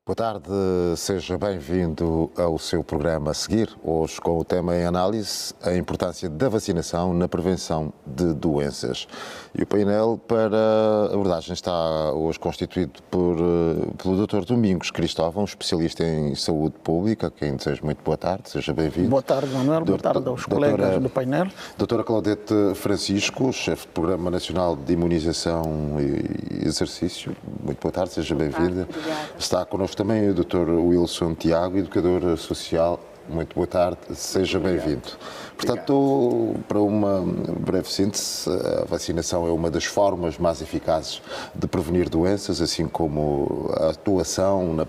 Boa tarde, seja bem-vindo ao seu programa a seguir, hoje com o tema em análise, a importância da vacinação na prevenção de doenças. E o painel para abordagem está hoje constituído pelo Dr. Domingos Cristóvão, especialista em saúde pública, a quem desejo muito boa tarde, seja bem-vindo. Boa tarde, Manuel, boa tarde aos colegas do painel. Doutora Claudete Francisco, chefe do Programa Nacional de Imunização e Exercício, muito boa tarde, seja bem-vinda. Está connosco também o Dr. Wilson Tiago, educador social. Muito boa tarde, seja bem-vindo. Portanto, para uma breve síntese, a vacinação é uma das formas mais eficazes de prevenir doenças, assim como a atuação na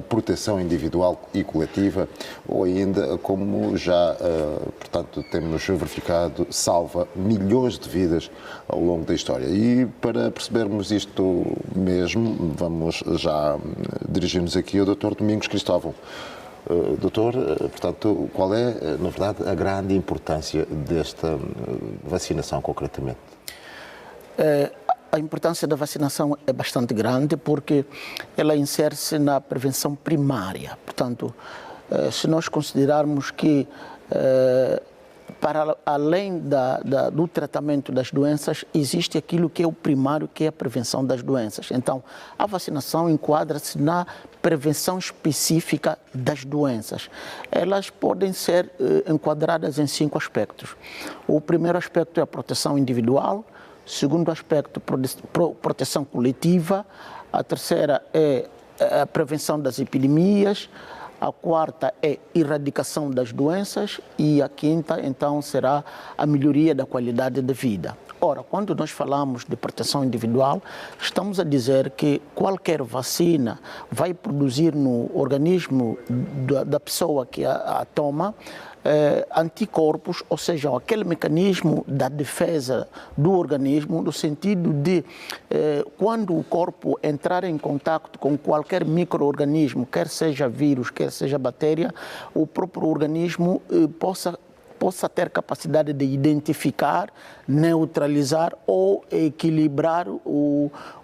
proteção individual e coletiva, ou ainda, como já, portanto, temos verificado, salva milhões de vidas ao longo da história. E para percebermos isto mesmo, vamos já dirigir-nos aqui ao Dr. Domingos Cristóvão. Doutor, portanto, qual é, na verdade, a grande importância desta vacinação, concretamente? A importância da vacinação é bastante grande porque ela insere-se na prevenção primária. Portanto, se nós considerarmos que, para além do tratamento das doenças, existe aquilo que é o primário, que é a prevenção das doenças. Então, a vacinação enquadra-se na prevenção específica das doenças. Elas podem ser enquadradas em 5 aspectos. O primeiro aspecto é a proteção individual, o segundo aspecto, proteção coletiva, a terceira é a prevenção das epidemias, a quarta é erradicação das doenças e a quinta, então, será a melhoria da qualidade de vida. Ora, quando nós falamos de proteção individual, estamos a dizer que qualquer vacina vai produzir no organismo da pessoa que a toma anticorpos, ou seja, aquele mecanismo da defesa do organismo, no sentido de quando o corpo entrar em contato com qualquer micro-organismo, quer seja vírus, quer seja bactéria, o próprio organismo possa ter capacidade de identificar, neutralizar ou equilibrar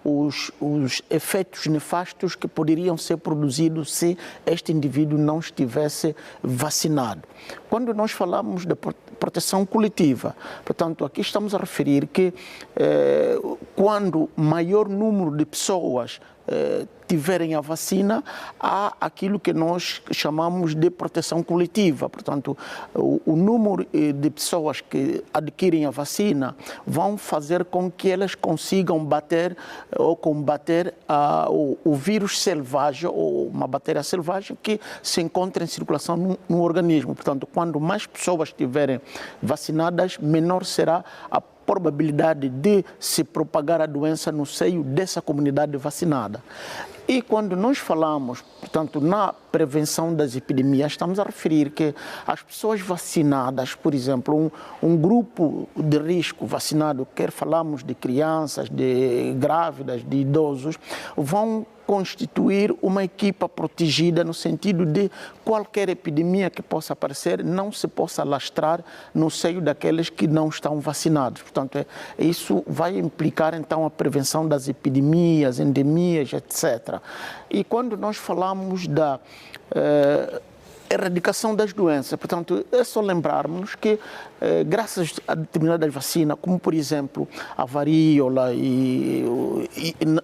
os efeitos nefastos que poderiam ser produzidos se este indivíduo não estivesse vacinado. Quando nós falamos de proteção coletiva, portanto, aqui estamos a referir que quando maior número de pessoas tiverem a vacina, há aquilo que nós chamamos de proteção coletiva. Portanto, o número de pessoas que adquirem a vacina vão fazer com que elas consigam bater ou combater o vírus selvagem ou uma bactéria selvagem que se encontra em circulação no organismo. Portanto, quando mais pessoas estiverem vacinadas, menor será a probabilidade de se propagar a doença no seio dessa comunidade vacinada. E quando nós falamos, portanto, na prevenção das epidemias, estamos a referir que as pessoas vacinadas, por exemplo, um grupo de risco vacinado, quer falamos de crianças, de grávidas, de idosos, vão constituir uma equipa protegida no sentido de qualquer epidemia que possa aparecer não se possa alastrar no seio daqueles que não estão vacinados. Portanto, isso vai implicar então a prevenção das epidemias, endemias, etc. E quando nós falamos da erradicação das doenças, portanto, é só lembrarmos que graças a determinadas vacinas, como por exemplo a varíola e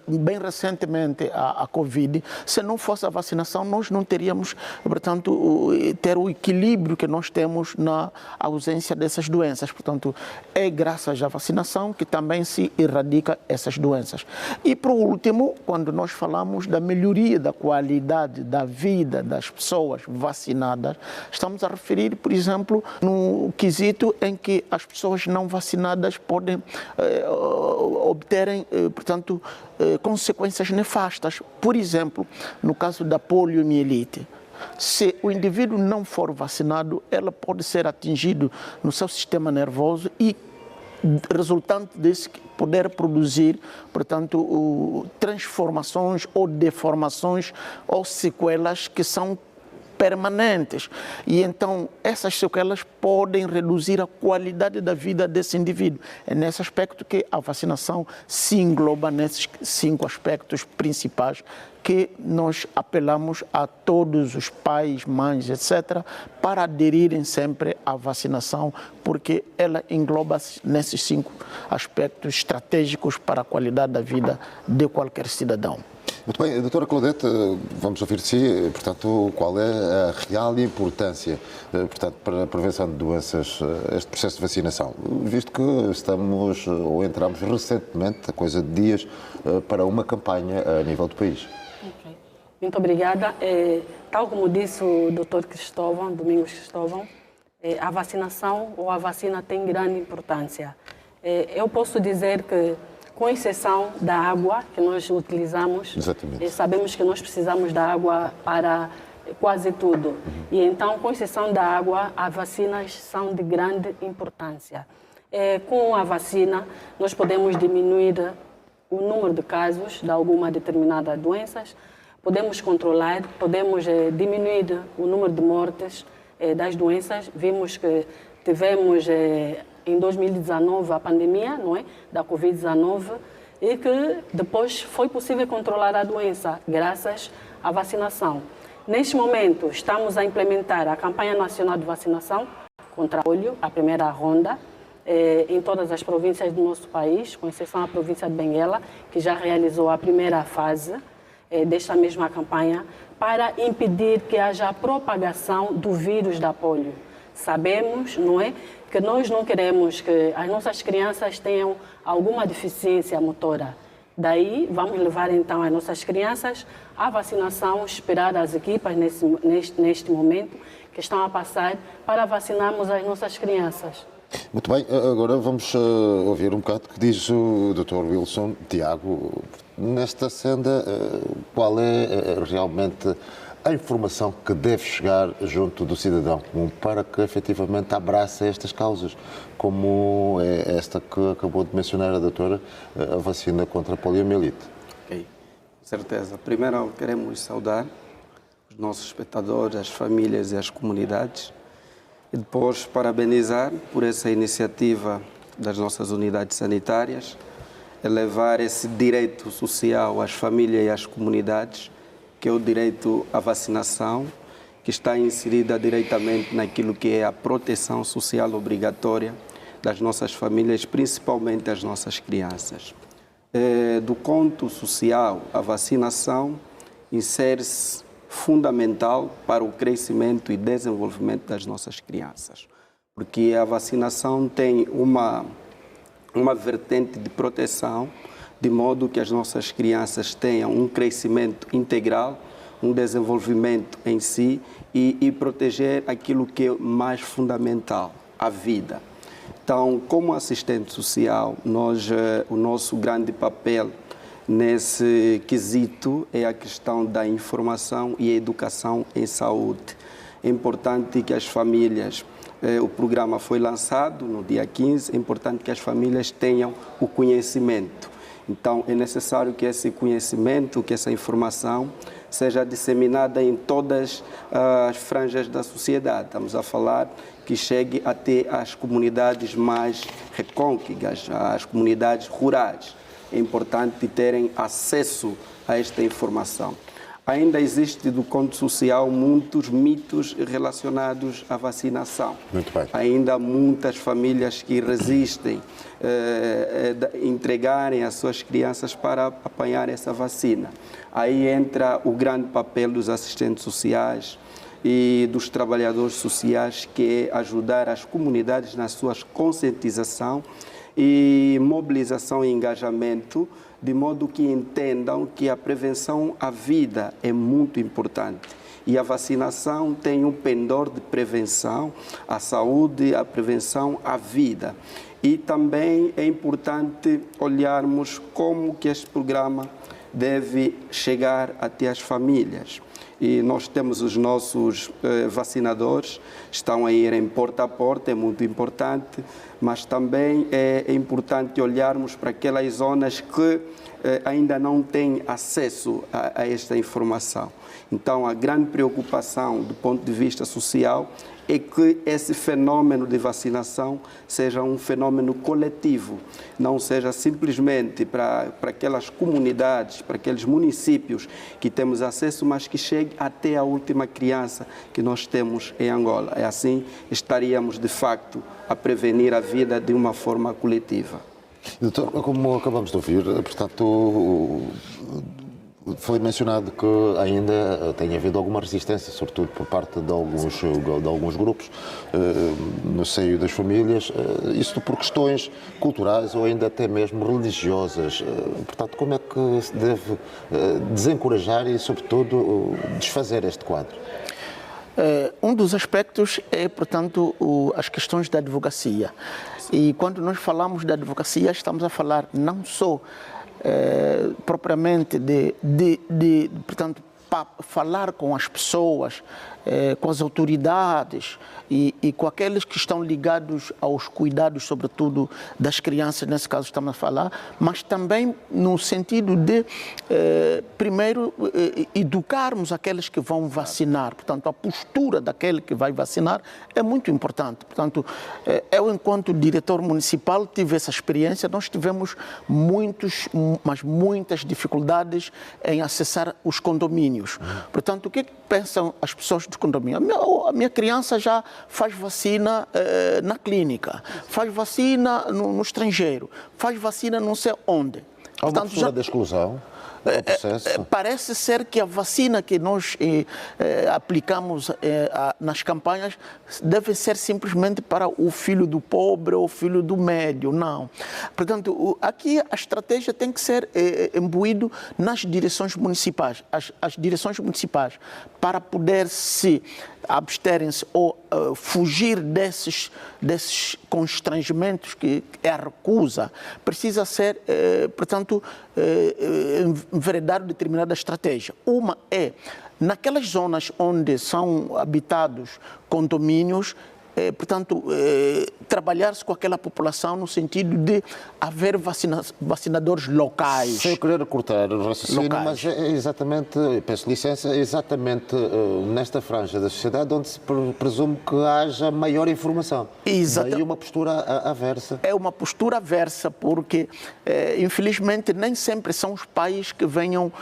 bem recentemente a Covid, se não fosse a vacinação nós não teríamos, portanto, ter o equilíbrio que nós temos na ausência dessas doenças. Portanto, é graças à vacinação que também se erradica essas doenças. E por último, quando nós falamos da melhoria da qualidade da vida das pessoas vacinadas, estamos a referir, por exemplo, no quesito em que as pessoas não vacinadas podem obterem, portanto, consequências nefastas. Por exemplo, no caso da poliomielite. Se o indivíduo não for vacinado, ela pode ser atingido no seu sistema nervoso e resultante desse poder produzir, portanto, transformações ou deformações ou sequelas que são permanentes. E então essas sequelas podem reduzir a qualidade da vida desse indivíduo. É nesse aspecto que a vacinação se engloba nesses 5 aspectos principais que nós apelamos a todos os pais, mães, etc., para aderirem sempre à vacinação, porque ela engloba nesses 5 aspectos estratégicos para a qualidade da vida de qualquer cidadão. Muito bem, doutora Claudete, vamos ouvir de si, portanto, qual é a real importância, portanto, para a prevenção de doenças, este processo de vacinação, visto que estamos, ou entramos recentemente, a coisa de dias, para uma campanha a nível do país. Okay. Muito obrigada. Tal como disse o Dr. Cristóvão, Domingos Cristóvão, a vacinação ou a vacina tem grande importância. Eu posso dizer que, com exceção da água que nós utilizamos, sabemos que nós precisamos da água para quase tudo. E então, com exceção da água, as vacinas são de grande importância. Com a vacina, nós podemos diminuir o número de casos de alguma determinada doenças, podemos controlar, podemos diminuir o número de mortes das doenças. Vimos que tivemos em 2019 a pandemia, não é, da Covid-19, e que depois foi possível controlar a doença graças à vacinação. Neste momento, estamos a implementar a campanha nacional de vacinação contra a polio, a primeira ronda, em todas as províncias do nosso país, com exceção da província de Benguela, que já realizou a primeira fase desta mesma campanha, para impedir que haja a propagação do vírus da polio. Sabemos, não é, que nós não queremos que as nossas crianças tenham alguma deficiência motora. Daí, vamos levar então as nossas crianças à vacinação, esperar as equipas neste momento que estão a passar para vacinarmos as nossas crianças. Muito bem, agora vamos ouvir um bocado o que diz o Dr. Wilson Tiago. Nesta senda, qual é realmente a informação que deve chegar junto do cidadão comum para que efetivamente abrace estas causas, como é esta que acabou de mencionar a doutora, a vacina contra a poliomielite? Ok, com certeza. Primeiro queremos saudar os nossos espectadores, as famílias e as comunidades, e depois parabenizar por essa iniciativa das nossas unidades sanitárias, elevar esse direito social às famílias e às comunidades, que é o direito à vacinação, que está inserida diretamente naquilo que é a proteção social obrigatória das nossas famílias, principalmente das nossas crianças. Do ponto social, a vacinação insere-se fundamental para o crescimento e desenvolvimento das nossas crianças, porque a vacinação tem uma vertente de proteção, de modo que as nossas crianças tenham um crescimento integral, um desenvolvimento em si e proteger aquilo que é mais fundamental, a vida. Então, como assistente social, o nosso grande papel nesse quesito é a questão da informação e educação em saúde. É importante que as famílias, o programa foi lançado no dia 15, é importante que as famílias tenham o conhecimento. Então, é necessário que esse conhecimento, que essa informação seja disseminada em todas as franjas da sociedade. Estamos a falar que chegue até as comunidades mais recôncavas, as comunidades rurais. É importante terem acesso a esta informação. Ainda existe do ponto social muitos mitos relacionados à vacinação. Muito bem. Ainda há muitas famílias que resistem entregarem as suas crianças para apanhar essa vacina. Aí entra o grande papel dos assistentes sociais e dos trabalhadores sociais, que é ajudar as comunidades na sua conscientização e mobilização e engajamento, de modo que entendam que a prevenção à vida é muito importante. E a vacinação tem um pendor de prevenção à saúde, a prevenção à vida. E também é importante olharmos como que este programa deve chegar até as famílias. E nós temos os nossos vacinadores, estão a ir em porta a porta, é muito importante, mas também é importante olharmos para aquelas zonas que ainda não têm acesso a esta informação. Então, a grande preocupação do ponto de vista social é que esse fenômeno de vacinação seja um fenômeno coletivo, não seja simplesmente para aquelas comunidades, para aqueles municípios que temos acesso, mas que chegue até a última criança que nós temos em Angola. E assim estaríamos, de facto, a prevenir a vida de uma forma coletiva. Doutor, como acabamos de ouvir, portanto, foi mencionado que ainda tem havido alguma resistência, sobretudo por parte de alguns grupos no seio das famílias, isto por questões culturais ou ainda até mesmo religiosas. Portanto, como é que se deve desencorajar e, sobretudo, desfazer este quadro? Um dos aspectos é, portanto, as questões da advocacia. E quando nós falamos da advocacia, estamos a falar não só propriamente portanto, falar com as pessoas, com as autoridades e com aqueles que estão ligados aos cuidados, sobretudo, das crianças, nesse caso estamos a falar, mas também no sentido de, primeiro, educarmos aqueles que vão vacinar. Portanto, a postura daquele que vai vacinar é muito importante. Portanto, eu, enquanto diretor municipal, tive essa experiência. Nós tivemos muitas dificuldades em acessar os condomínios. Portanto, o que pensam as pessoas do condomínio? A minha criança já faz vacina na clínica, faz vacina no estrangeiro, faz vacina não sei onde. Há uma postura de exclusão? Parece ser que a vacina que nós aplicamos nas campanhas deve ser simplesmente para o filho do pobre ou o filho do médio. Não. Portanto, aqui a estratégia tem que ser imbuída nas direções municipais. As direções municipais, para poder se absterem-se ou fugir desses constrangimentos que é a recusa, precisa ser, portanto, enveredar determinada estratégia. Uma é, naquelas zonas onde são habitados condomínios, portanto, trabalhar-se com aquela população no sentido de haver vacinadores locais. Sem querer cortar o raciocínio, mas é exatamente, peço licença, é exatamente nesta franja da sociedade onde se presume que haja maior informação. Exatamente. Daí uma postura aversa. É uma postura aversa porque, infelizmente, nem sempre são os pais que venham,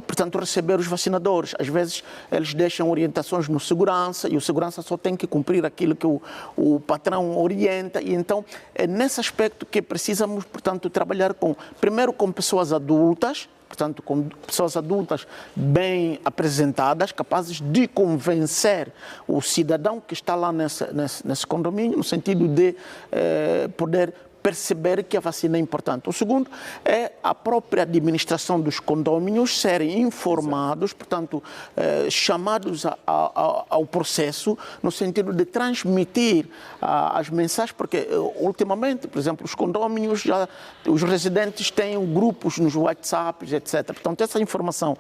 portanto, receber os vacinadores. Às vezes, eles deixam orientações no segurança e o segurança só tem que cumprir aquilo que o patrão orienta, e então é nesse aspecto que precisamos, portanto, trabalhar primeiro com pessoas adultas, portanto, com pessoas adultas bem apresentadas, capazes de convencer o cidadão que está lá nesse condomínio, no sentido de poder perceber que a vacina é importante. O segundo é a própria administração dos condôminos serem informados, portanto, chamados ao processo, no sentido de transmitir as mensagens, porque ultimamente, por exemplo, os condôminos, os residentes têm grupos nos WhatsApps, etc. Portanto, essa informação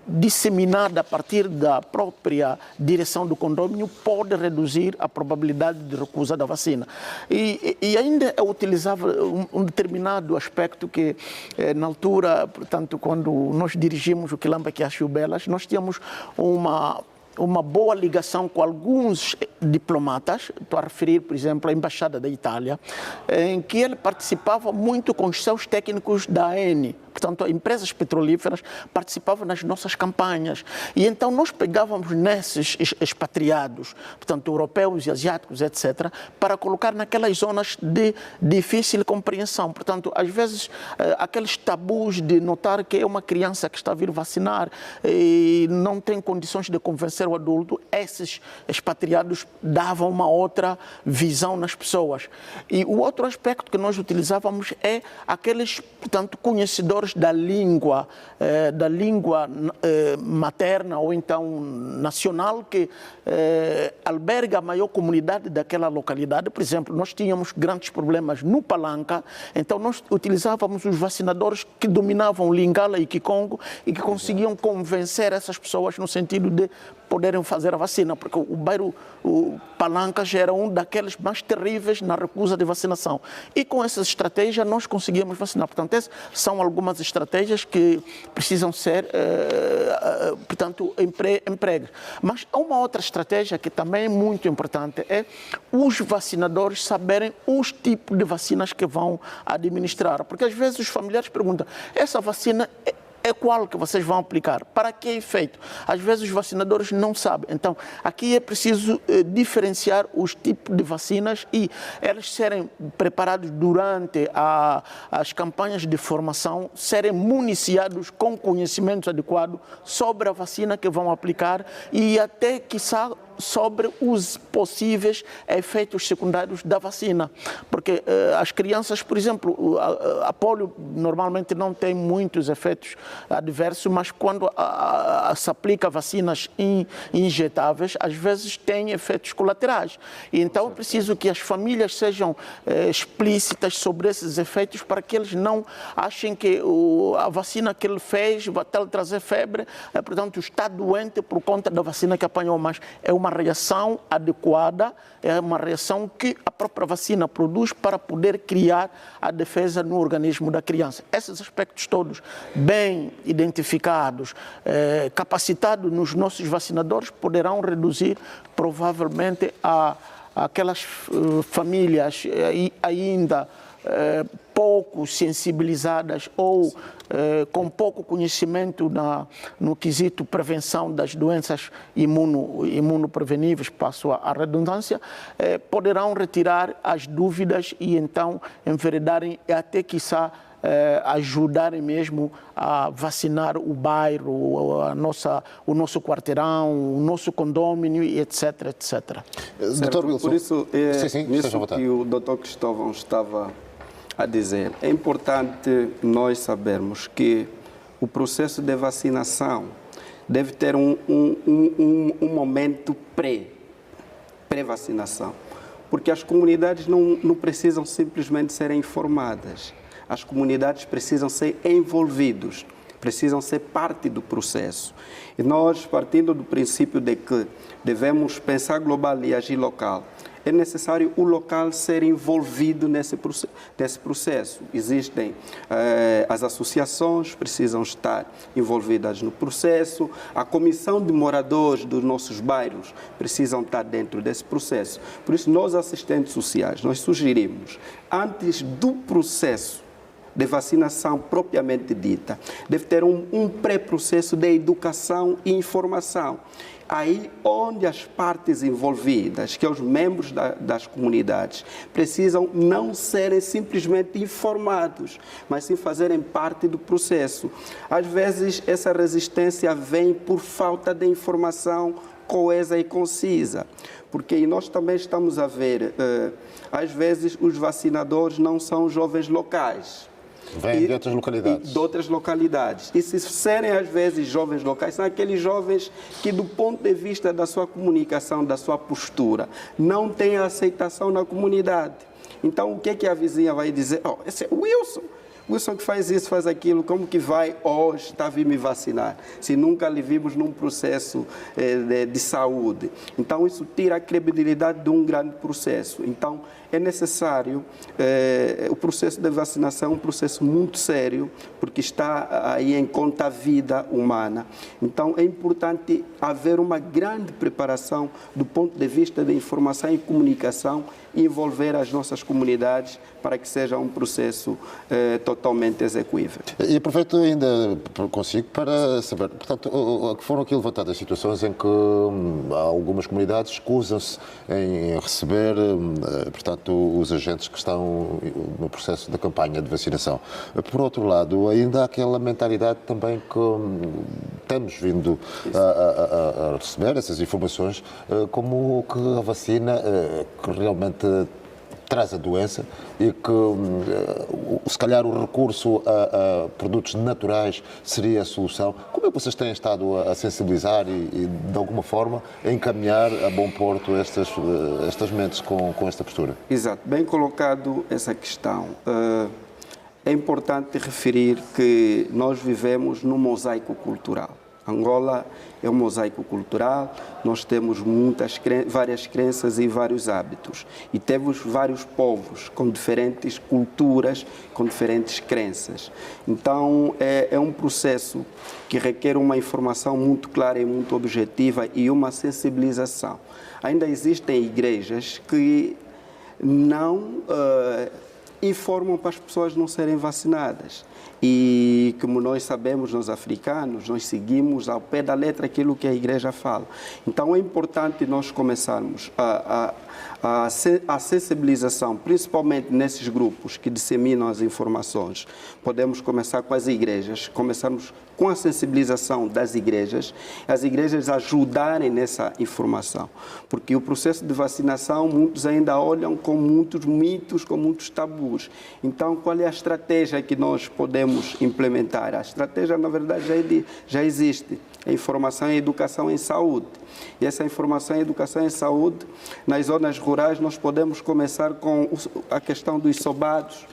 disseminada a partir da própria direção do condômino pode reduzir a probabilidade de recusa da vacina. E ainda utilizava um determinado aspecto que, na altura, portanto, quando nós dirigimos o Quilamba Quiaxu Belas, nós tínhamos uma boa ligação com alguns diplomatas, estou a referir, por exemplo, à Embaixada da Itália, em que ele participava muito com os seus técnicos da AN. Portanto, empresas petrolíferas participavam nas nossas campanhas. E então nós pegávamos nesses expatriados, portanto, europeus e asiáticos, etc., para colocar naquelas zonas de difícil compreensão. Portanto, às vezes, aqueles tabus de notar que é uma criança que está a vir vacinar e não tem condições de convencer o adulto, esses expatriados davam uma outra visão nas pessoas. E o outro aspecto que nós utilizávamos é aqueles, portanto, conhecedores da língua materna ou então nacional que alberga a maior comunidade daquela localidade. Por exemplo, nós tínhamos grandes problemas no Palanca, então nós utilizávamos os vacinadores que dominavam Lingala e Kikongo e que conseguiam convencer essas pessoas no sentido de poderem fazer a vacina, porque o bairro Palanca já era um daqueles mais terríveis na recusa de vacinação. E com essa estratégia nós conseguimos vacinar. Portanto, essas são algumas estratégias que precisam ser, portanto, empregues. Mas há uma outra estratégia que também é muito importante, é os vacinadores saberem os tipos de vacinas que vão administrar. Porque às vezes os familiares perguntam, essa vacina é qual que vocês vão aplicar? Para que efeito? Às vezes os vacinadores não sabem. Então, aqui é preciso diferenciar os tipos de vacinas e elas serem preparadas durante as campanhas de formação, serem municiados com conhecimentos adequados sobre a vacina que vão aplicar e até, quiçá, sobre os possíveis efeitos secundários da vacina. Porque as crianças, por exemplo, a polio normalmente não tem muitos efeitos adversos, mas quando se aplica vacinas injetáveis, às vezes tem efeitos colaterais. E então é preciso que as famílias sejam explícitas sobre esses efeitos para que eles não achem que a vacina que ele fez vai trazer febre, portanto está doente por conta da vacina que apanhou, mas é uma reação adequada, é uma reação que a própria vacina produz para poder criar a defesa no organismo da criança. Esses aspectos todos bem identificados, capacitados nos nossos vacinadores, poderão reduzir provavelmente aquelas famílias ainda pouco sensibilizadas ou com pouco conhecimento no quesito prevenção das doenças imunopreveníveis, passo a redundância, poderão retirar as dúvidas e então enveredarem e até, quiçá, ajudarem mesmo a vacinar o bairro, o nosso quarteirão, o nosso condômino, etc, etc. Dr. Wilson. Por isso, nisso que o Dr. Cristóvão estava a dizer, é importante nós sabermos que o processo de vacinação deve ter um momento pré-vacinação, porque as comunidades não precisam simplesmente ser informadas, as comunidades precisam ser envolvidas, precisam ser parte do processo. E nós, partindo do princípio de que devemos pensar global e agir local, é necessário o local ser envolvido nesse processo. Existem as associações, precisam estar envolvidas no processo, a comissão de moradores dos nossos bairros precisam estar dentro desse processo. Por isso, nós, assistentes sociais, nós sugerimos, antes do processo de vacinação propriamente dita, deve ter um pré-processo de educação e informação. Aí onde as partes envolvidas, que são os membros das comunidades, precisam não serem simplesmente informados, mas sim fazerem parte do processo. Às vezes essa resistência vem por falta de informação coesa e concisa, porque nós também estamos a ver, às vezes os vacinadores não são jovens locais. Vêm de outras localidades. De outras localidades. E se serem, às vezes, jovens locais, são aqueles jovens que, do ponto de vista da sua comunicação, da sua postura, não têm aceitação na comunidade. Então, o que é que a vizinha vai dizer? Oh, esse é o Wilson. Wilson que faz isso, faz aquilo, como que vai hoje estar a vir me vacinar? Se nunca lhe vimos num processo de saúde. Então, isso tira a credibilidade de um grande processo. Então, é necessário, o processo de vacinação é um processo muito sério, porque está aí em conta a vida humana. Então, é importante haver uma grande preparação do ponto de vista da informação e comunicação envolver as nossas comunidades para que seja um processo totalmente execuível. E aproveito ainda consigo para saber, portanto, foram aqui levantadas situações em que algumas comunidades escusam-se em receber, portanto, os agentes que estão no processo da campanha de vacinação. Por outro lado, ainda há aquela mentalidade também que temos vindo a receber essas informações, como que a vacina que realmente traz a doença e que, se calhar, o recurso a produtos naturais seria a solução. Como é que vocês têm estado a sensibilizar e de alguma forma, a encaminhar a bom porto estas mentes com esta postura? Exato, bem colocado essa questão. É importante referir que nós vivemos num mosaico cultural. Angola é um mosaico cultural, nós temos várias crenças e vários hábitos. E temos vários povos com diferentes culturas, com diferentes crenças. Então, é um processo que requer uma informação muito clara e muito objetiva e uma sensibilização. Ainda existem igrejas que não informam para as pessoas não serem vacinadas. E como nós sabemos, nós africanos, nós seguimos ao pé da letra aquilo que a igreja fala. Então é importante nós começarmos a sensibilização, principalmente nesses grupos que disseminam as informações. Podemos começar com as igrejas, começarmos com a sensibilização das igrejas, as igrejas ajudarem nessa informação. Porque o processo de vacinação, muitos ainda olham com muitos mitos, com muitos tabus. Então, qual é a estratégia que nós podemos implementar? A estratégia, na verdade, já existe. A informação e educação em saúde. E essa informação e educação em saúde, nas zonas rurais, nós podemos começar com a questão dos sobados,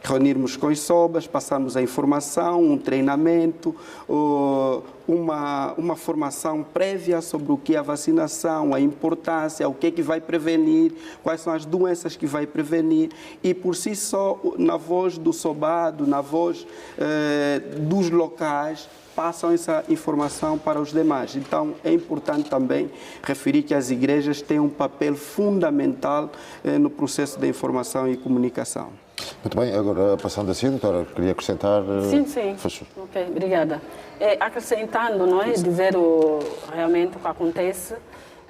reunirmos com os sobas, passarmos a informação, um treinamento, uma formação prévia sobre o que é a vacinação, a importância, o que é que vai prevenir, quais são as doenças que vai prevenir, e por si só, na voz do sobado, na voz dos locais, passam essa informação para os demais. Então, é importante também referir que as igrejas têm um papel fundamental no processo de informação e comunicação. Muito bem, agora passando assim, doutora, queria acrescentar... Sim. Ok, obrigada. Acrescentando, não é? Dizer realmente o que acontece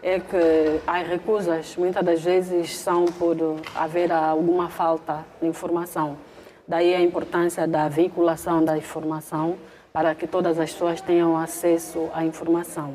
é que as recusas, muitas das vezes, são por haver alguma falta de informação. Daí a importância da veiculação da informação para que todas as pessoas tenham acesso à informação.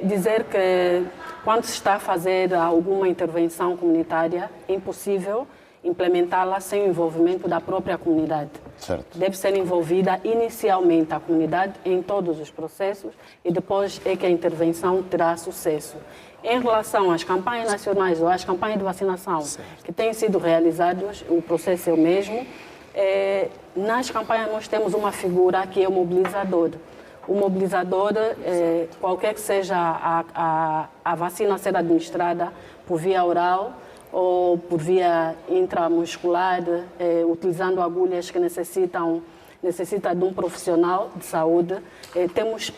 Dizer que quando se está a fazer alguma intervenção comunitária, é impossível implementá-la sem o envolvimento da própria comunidade. Certo. Deve ser envolvida inicialmente a comunidade em todos os processos e depois é que a intervenção terá sucesso. Em relação às campanhas nacionais ou às campanhas de vacinação que têm sido realizadas, o processo é o mesmo. Nas campanhas nós temos uma figura que é o mobilizador. O mobilizador, qualquer que seja a vacina a ser administrada por via oral ou por via intramuscular, utilizando agulhas que necessita de um profissional de saúde, temos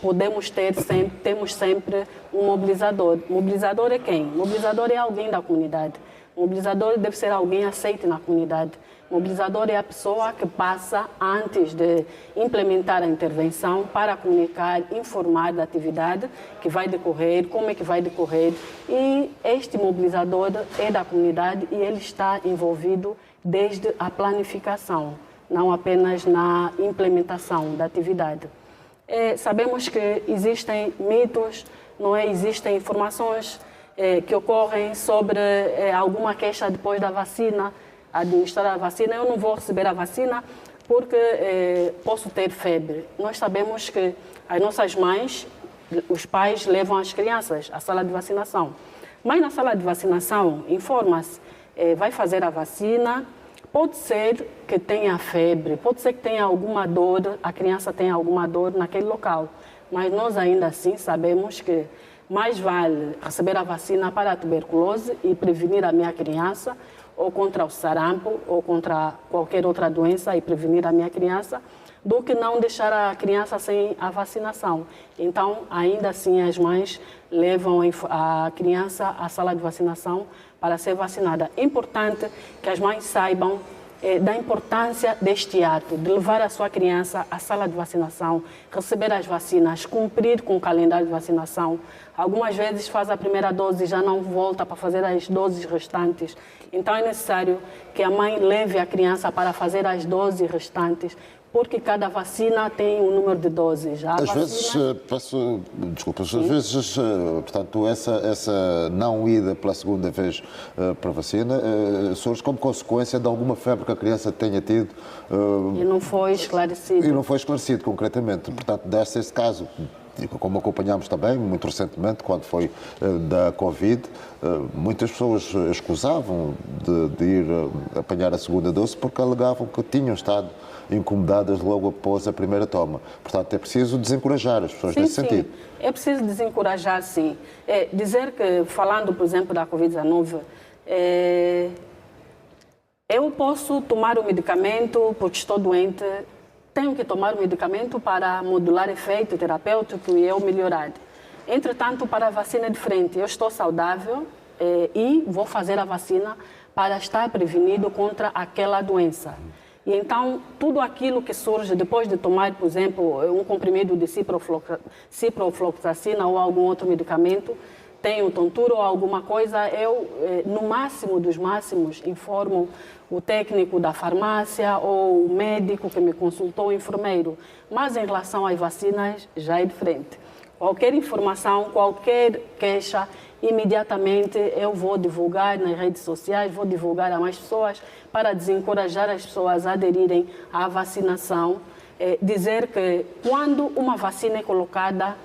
sempre um mobilizador. Mobilizador é quem? Mobilizador é alguém da comunidade. Mobilizador deve ser alguém aceito na comunidade. Mobilizador é a pessoa que passa, antes de implementar a intervenção, para comunicar, informar da atividade que vai decorrer, como é que vai decorrer. E este mobilizador é da comunidade e ele está envolvido desde a planificação, não apenas na implementação da atividade. Sabemos que existem mitos, não é? Existem informações que ocorrem sobre alguma queixa depois da vacina, administrar a vacina. Eu não vou receber a vacina porque posso ter febre. Nós sabemos que as nossas mães, os pais levam as crianças à sala de vacinação. Mas na sala de vacinação, informa-se, vai fazer a vacina, pode ser que tenha febre, pode ser que tenha alguma dor, a criança tenha alguma dor naquele local. Mas nós ainda assim sabemos que mais vale receber a vacina para a tuberculose e prevenir a minha criança, ou contra o sarampo, ou contra qualquer outra doença e prevenir a minha criança, do que não deixar a criança sem a vacinação. Então, ainda assim, as mães levam a criança à sala de vacinação para ser vacinada. É importante que as mães saibam da importância deste ato, de levar a sua criança à sala de vacinação, receber as vacinas, cumprir com o calendário de vacinação. Algumas vezes faz a primeira dose e já não volta para fazer as doses restantes. Então é necessário que a mãe leve a criança para fazer as doses restantes, porque cada vacina tem um número de doses. Às vezes, portanto, essa não ida pela segunda vez para a vacina surge como consequência de alguma febre que a criança tenha tido. E não foi esclarecido. E não foi esclarecido concretamente. Portanto, desse esse caso, como acompanhámos também, muito recentemente, quando foi da Covid, muitas pessoas escusavam de ir apanhar a segunda dose porque alegavam que tinham estado incomodadas logo após a primeira toma. Portanto, é preciso desencorajar as pessoas nesse sentido. É preciso desencorajar, sim. Dizer que, falando, por exemplo, da Covid-19, eu posso tomar o medicamento porque estou doente, tenho que tomar o medicamento para modular efeito terapêutico e eu melhorar. Entretanto, para a vacina é diferente. Eu estou saudável e vou fazer a vacina para estar prevenido contra aquela doença. E então, tudo aquilo que surge depois de tomar, por exemplo, um comprimido de ciprofloxacina ou algum outro medicamento, tenho tontura ou alguma coisa, eu, no máximo dos máximos, informo o técnico da farmácia ou o médico que me consultou, o enfermeiro. Mas em relação às vacinas, já é diferente. Qualquer informação, qualquer queixa, imediatamente eu vou divulgar nas redes sociais, vou divulgar a mais pessoas para desencorajar as pessoas a aderirem à vacinação. Dizer que quando uma vacina é colocada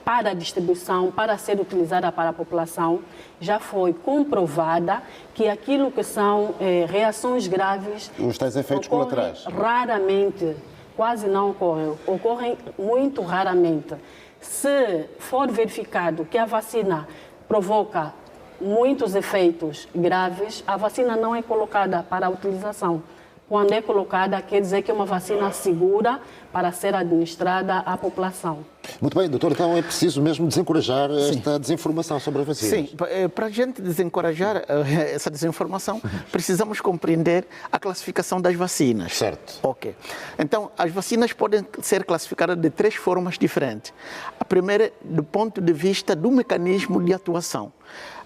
para distribuição, para ser utilizada para a população, já foi comprovada que aquilo que são reações graves... Os tais efeitos colaterais. Raramente, quase não ocorrem. Ocorrem muito raramente. Se for verificado que a vacina provoca muitos efeitos graves, a vacina não é colocada para a utilização. Quando é colocada, quer dizer que é uma vacina segura para ser administrada à população. Muito bem, doutor, então é preciso mesmo desencorajar esta desinformação sobre a vacina. Sim, para a gente desencorajar essa desinformação, precisamos compreender a classificação das vacinas. Certo. Ok. Então, as vacinas podem ser classificadas de 3 formas diferentes. A primeira, do ponto de vista do mecanismo de atuação.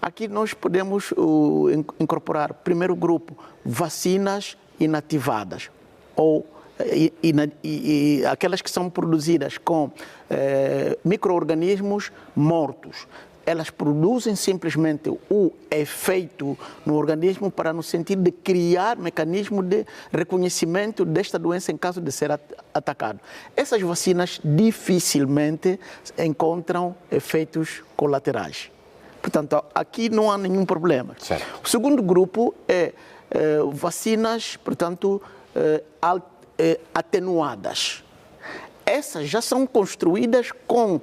Aqui nós podemos incorporar, primeiro grupo, vacinas inativadas, ou aquelas que são produzidas com micro-organismos mortos. Elas produzem simplesmente o efeito no organismo para no sentido de criar mecanismo de reconhecimento desta doença em caso de ser atacado. Essas vacinas dificilmente encontram efeitos colaterais. Portanto, aqui não há nenhum problema. Certo. O segundo grupo é vacinas, portanto, atenuadas. Essas já são construídas com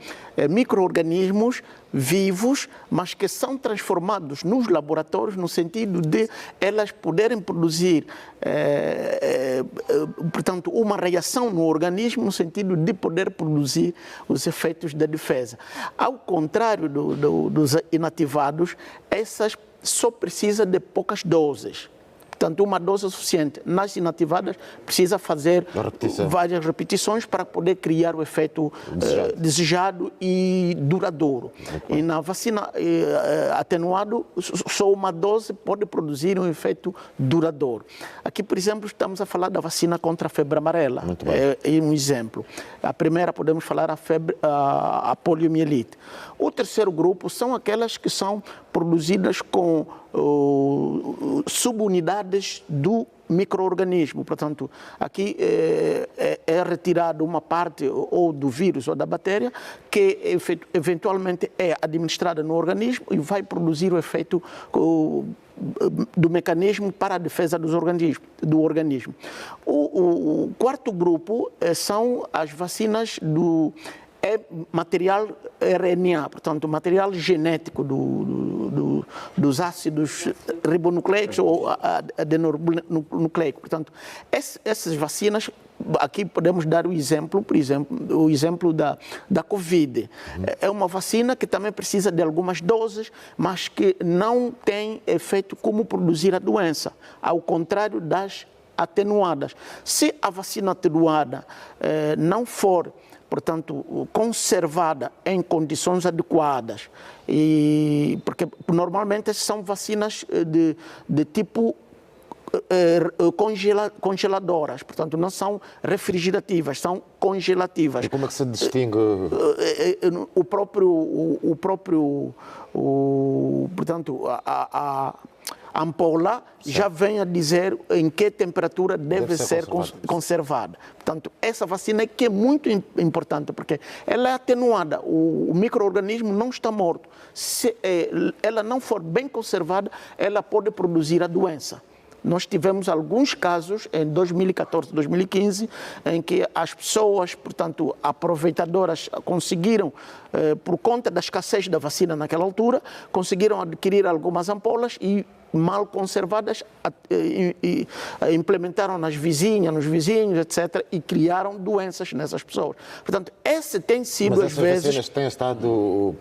micro-organismos vivos, mas que são transformados nos laboratórios no sentido de elas poderem produzir, portanto, uma reação no organismo no sentido de poder produzir os efeitos da defesa. Ao contrário dos inativados, essas só precisam de poucas doses. Portanto, uma dose é suficiente. Nas inativadas, precisa fazer várias repetições para poder criar o efeito desejado e duradouro. E na vacina atenuado, só uma dose pode produzir um efeito duradouro. Aqui, por exemplo, estamos a falar da vacina contra a febre amarela. É um exemplo. A primeira, podemos falar a poliomielite. O terceiro grupo são aquelas que são produzidas com subunidades do micro-organismo. Portanto, aqui é retirada uma parte ou do vírus ou da bactéria que eventualmente é administrada no organismo e vai produzir o efeito do mecanismo para a defesa do organismo. O quarto grupo são as vacinas do material RNA, portanto, material genético dos ácidos ribonucleicos ou adenonucleicos. Portanto, essas vacinas aqui podemos dar o exemplo da Covid. É uma vacina que também precisa de algumas doses, mas que não tem efeito como produzir a doença, ao contrário das atenuadas. Se a vacina atenuada não for, portanto, conservada em condições adequadas, porque normalmente são vacinas de tipo congeladoras, portanto não são refrigerativas, são congelativas. E como é que se distingue? Portanto, a ampola já vem a dizer em que temperatura deve ser conservada. Portanto, essa vacina que é muito importante, porque ela é atenuada, o micro-organismo não está morto. Se ela não for bem conservada, ela pode produzir a doença. Nós tivemos alguns casos em 2014, 2015, em que as pessoas, portanto, aproveitadoras conseguiram, por conta da escassez da vacina naquela altura, conseguiram adquirir algumas ampolas e mal conservadas, implementaram nas vizinhas, nos vizinhos, etc., e criaram doenças nessas pessoas. Portanto, esse tem sido, às vezes... Mas essas vacinas têm estado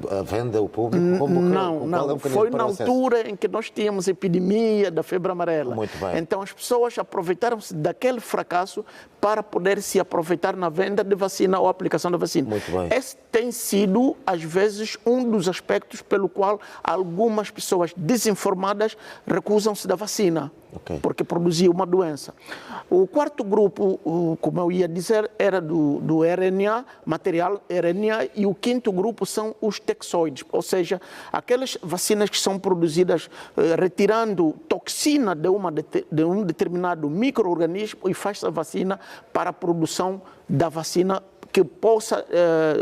à venda ao público? Não. Foi na altura em que nós tínhamos epidemia da febre amarela. Muito bem. Então, as pessoas aproveitaram-se daquele fracasso para poder se aproveitar na venda de vacina ou aplicação da vacina. Muito bem. Esse tem sido, às vezes, um dos aspectos pelo qual algumas pessoas desinformadas recusam-se da vacina, porque produzia uma doença. O quarto grupo, como eu ia dizer, era do RNA, material RNA, e o quinto grupo são os toxoides, ou seja, aquelas vacinas que são produzidas retirando toxina de um determinado micro-organismo e faz a vacina para a produção da vacina que possa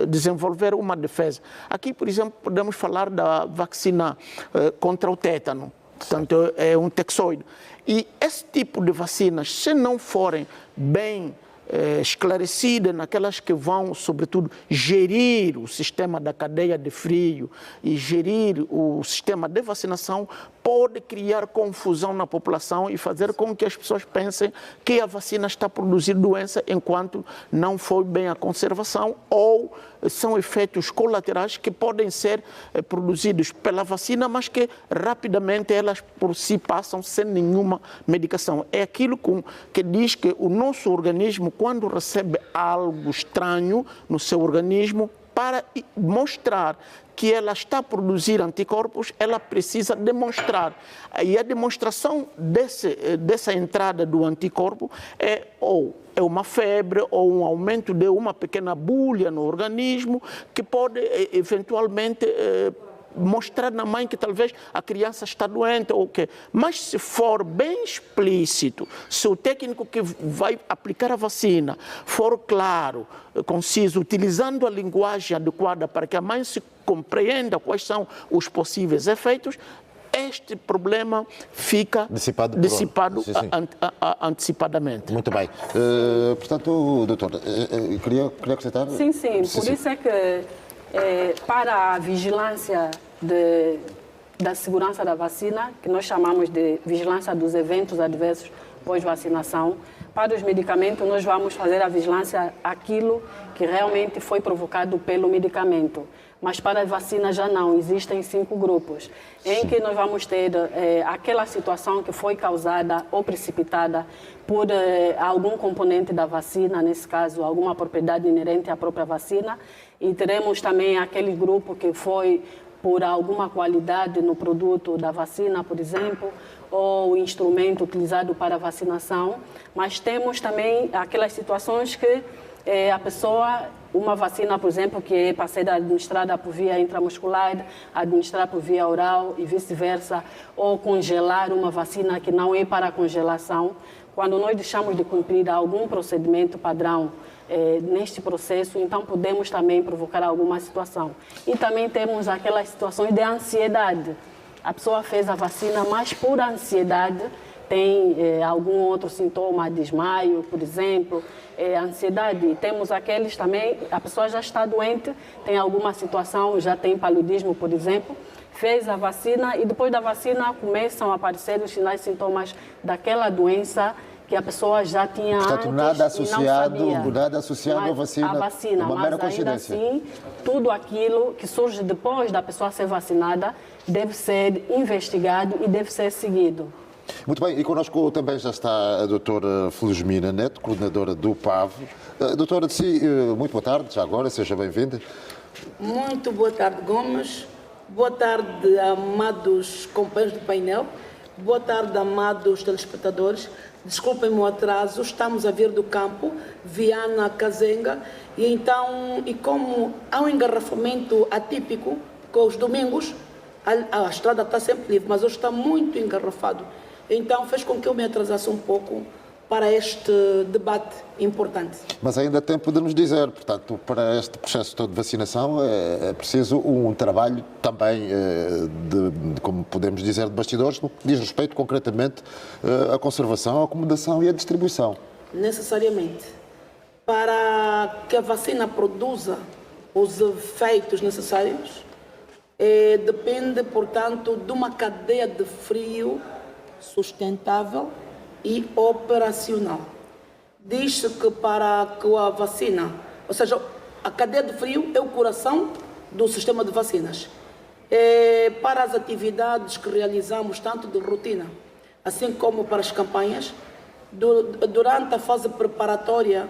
desenvolver uma defesa. Aqui, por exemplo, podemos falar da vacina contra o tétano. Portanto, é um toxoide. E esse tipo de vacinas, se não forem bem esclarecidas, naquelas que vão, sobretudo, gerir o sistema da cadeia de frio e gerir o sistema de vacinação, pode criar confusão na população e fazer com que as pessoas pensem que a vacina está a produzir doença enquanto não foi bem a conservação, ou são efeitos colaterais que podem ser produzidos pela vacina, mas que rapidamente elas por si passam sem nenhuma medicação. É aquilo que diz que o nosso organismo, quando recebe algo estranho no seu organismo, para mostrar que ela está a produzir anticorpos, ela precisa demonstrar. E a demonstração dessa entrada do anticorpo é uma febre ou um aumento de uma pequena bolha no organismo que pode eventualmente mostrar na mãe que talvez a criança está doente ou o quê. Mas se for bem explícito, se o técnico que vai aplicar a vacina for claro, conciso, utilizando a linguagem adequada para que a mãe se compreenda quais são os possíveis efeitos, este problema fica dissipado antecipadamente. Muito bem. Portanto, doutor, queria acrescentar? Sim. Por isso é que para a vigilância da segurança da vacina, que nós chamamos de vigilância dos eventos adversos pós-vacinação, para os medicamentos nós vamos fazer a vigilância aquilo que realmente foi provocado pelo medicamento. Mas para a vacina já não, existem 5 grupos, em que nós vamos ter aquela situação que foi causada ou precipitada por algum componente da vacina, nesse caso, alguma propriedade inerente à própria vacina, e teremos também aquele grupo que foi por alguma qualidade no produto da vacina, por exemplo, ou instrumento utilizado para a vacinação, mas temos também aquelas situações que a pessoa, uma vacina, por exemplo, que é para ser administrada por via intramuscular, administrar por via oral e vice-versa, ou congelar uma vacina que não é para congelação, quando nós deixamos de cumprir algum procedimento padrão neste processo, então podemos também provocar alguma situação. E também temos aquelas situações de ansiedade. A pessoa fez a vacina, mas por ansiedade tem algum outro sintoma, desmaio, por exemplo, ansiedade. Temos aqueles também, a pessoa já está doente, tem alguma situação, já tem paludismo, por exemplo, fez a vacina e depois da vacina começam a aparecer os sinais e sintomas daquela doença que a pessoa já tinha Portanto, antes e não sabia. nada associado à vacina, uma mera mas ainda coincidência. assim, tudo aquilo que surge depois da pessoa ser vacinada deve ser investigado e deve ser seguido. Muito bem, e connosco também já está a doutora Felizmina Neto, coordenadora do PAV. Doutora, muito boa tarde, já agora, seja bem-vinda. Muito boa tarde, Gomes. Boa tarde, amados companheiros do painel. Boa tarde, amados telespectadores. Desculpem o atraso, estamos a vir do campo, Viana, Kazenga, e como há um engarrafamento atípico, com os domingos, a estrada está sempre livre, mas hoje está muito engarrafado. Então fez com que eu me atrasasse um pouco para este debate importante. Mas ainda há tempo de nos dizer, portanto, para este processo todo de vacinação é preciso um trabalho também, como podemos dizer, de bastidores, no que diz respeito concretamente à conservação, à acomodação e à distribuição. Necessariamente. Para que a vacina produza os efeitos necessários, depende, portanto, de uma cadeia de frio sustentável e operacional. Diz-se que para que a vacina, ou seja, a cadeia de frio é o coração do sistema de vacinas. Para as atividades que realizamos, tanto de rotina, assim como para as campanhas, durante a fase preparatória,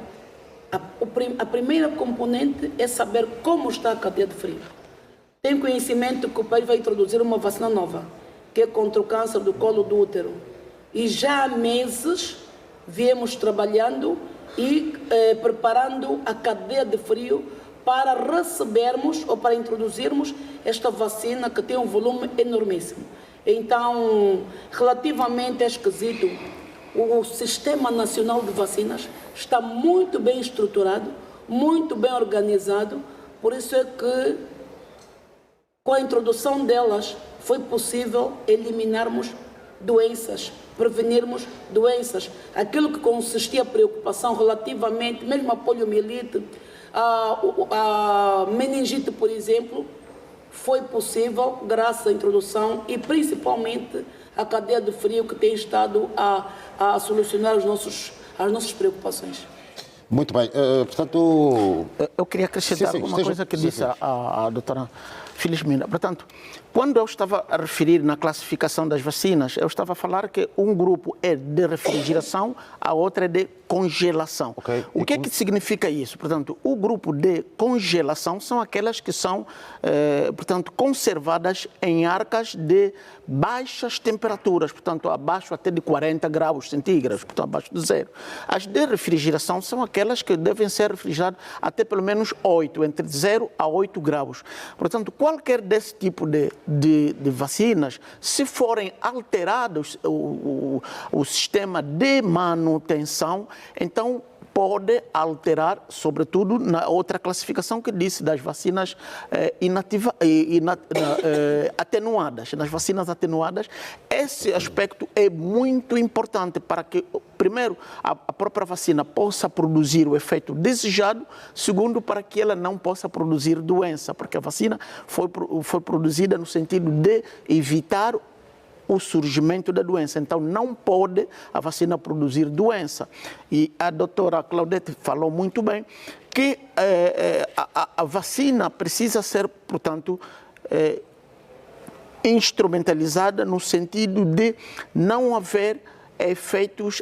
a primeira componente é saber como está a cadeia de frio. Tem conhecimento que o país vai introduzir uma vacina nova, que é contra o câncer do colo do útero. E já há meses viemos trabalhando e preparando a cadeia de frio para recebermos ou para introduzirmos esta vacina que tem um volume enormíssimo. Então, relativamente a este quesito, o Sistema Nacional de Vacinas está muito bem estruturado, muito bem organizado, por isso é que com a introdução delas foi possível eliminarmos doenças, prevenirmos doenças. Aquilo que consistia a preocupação relativamente, mesmo a poliomielite, a meningite, por exemplo, foi possível graças à introdução e principalmente a cadeia de frio que tem estado a solucionar as nossas preocupações. Muito bem, portanto... Eu queria acrescentar alguma coisa que disse a doutora Felizmina. Portanto, quando eu estava a referir na classificação das vacinas, eu estava a falar que um grupo é de refrigeração, a outra é de congelação. Okay. O que é que significa isso? Portanto, o grupo de congelação são aquelas que são, portanto, conservadas em arcas de baixas temperaturas, portanto, abaixo até de 40 graus centígrados, portanto, abaixo de zero. As de refrigeração são aquelas que devem ser refrigeradas até pelo menos 8, entre 0 a 8 graus. Portanto, qualquer desse tipo de vacinas, se forem alterados o sistema de manutenção, então pode alterar, sobretudo na outra classificação que disse das vacinas atenuadas. Nas vacinas atenuadas, esse aspecto é muito importante para que, primeiro, a própria vacina possa produzir o efeito desejado, segundo, para que ela não possa produzir doença, porque a vacina foi produzida no sentido de evitar o surgimento da doença. Então, não pode a vacina produzir doença. E a doutora Claudete falou muito bem que a vacina precisa ser, portanto, instrumentalizada no sentido de não haver efeitos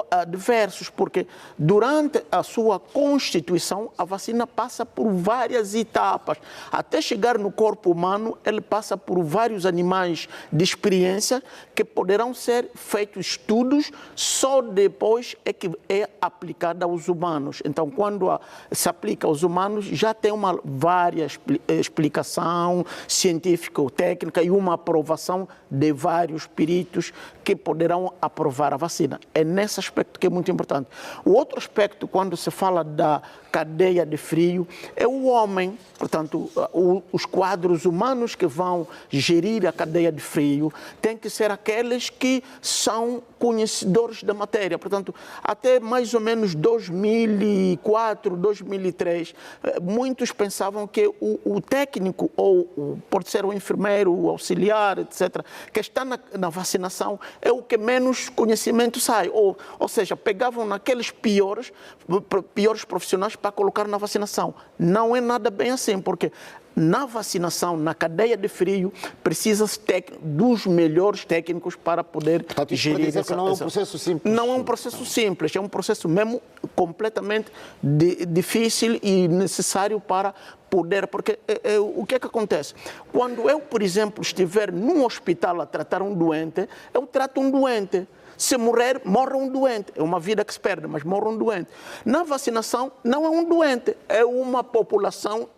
adversos, porque durante a sua constituição a vacina passa por várias etapas. Até chegar no corpo humano, ele passa por vários animais de experiência que poderão ser feitos estudos, só depois é que é aplicada aos humanos. Então, quando se aplica aos humanos, já tem uma explicação científica ou técnica e uma aprovação de vários peritos que poderão aprovar a vacina. É nesse aspecto que é muito importante. O outro aspecto, quando se fala da cadeia de frio, é o homem, portanto, os quadros humanos que vão gerir a cadeia de frio têm que ser aqueles que são conhecedores da matéria. Portanto, até mais ou menos 2004, 2003, muitos pensavam que o técnico, ou pode ser o enfermeiro, o auxiliar, etc., que está na vacinação, é o que menos conhece conhecimento sai. Ou seja, pegavam naqueles piores profissionais para colocar na vacinação. Não é nada bem assim, porque na vacinação, na cadeia de frio, precisa-se dos melhores técnicos para poder gerir dizer que não é um processo simples. Não é um processo simples, é um processo mesmo completamente difícil e necessário para poder, porque o que é que acontece? Quando eu, por exemplo, estiver num hospital a tratar um doente, eu trato um doente. Se morrer, morre um doente. É uma vida que se perde, mas morre um doente. Na vacinação, não é um doente, é uma população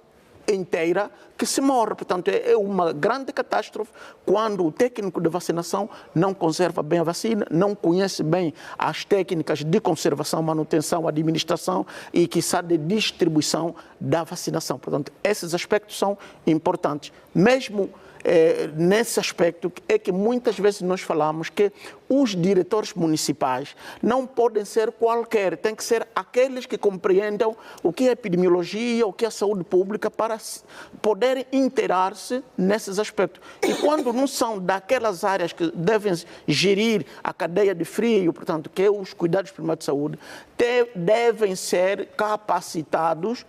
inteira que se morre. Portanto, é uma grande catástrofe quando o técnico de vacinação não conserva bem a vacina, não conhece bem as técnicas de conservação, manutenção, administração e, quiçá, de distribuição da vacinação. Portanto, esses aspectos são importantes. Mesmo nesse aspecto é que muitas vezes nós falamos que os diretores municipais não podem ser qualquer, tem que ser aqueles que compreendam o que é epidemiologia, o que é saúde pública, para poderem inteirar-se nesses aspectos. E quando não são daquelas áreas que devem gerir a cadeia de frio, portanto, que é os cuidados primários de saúde, devem ser capacitados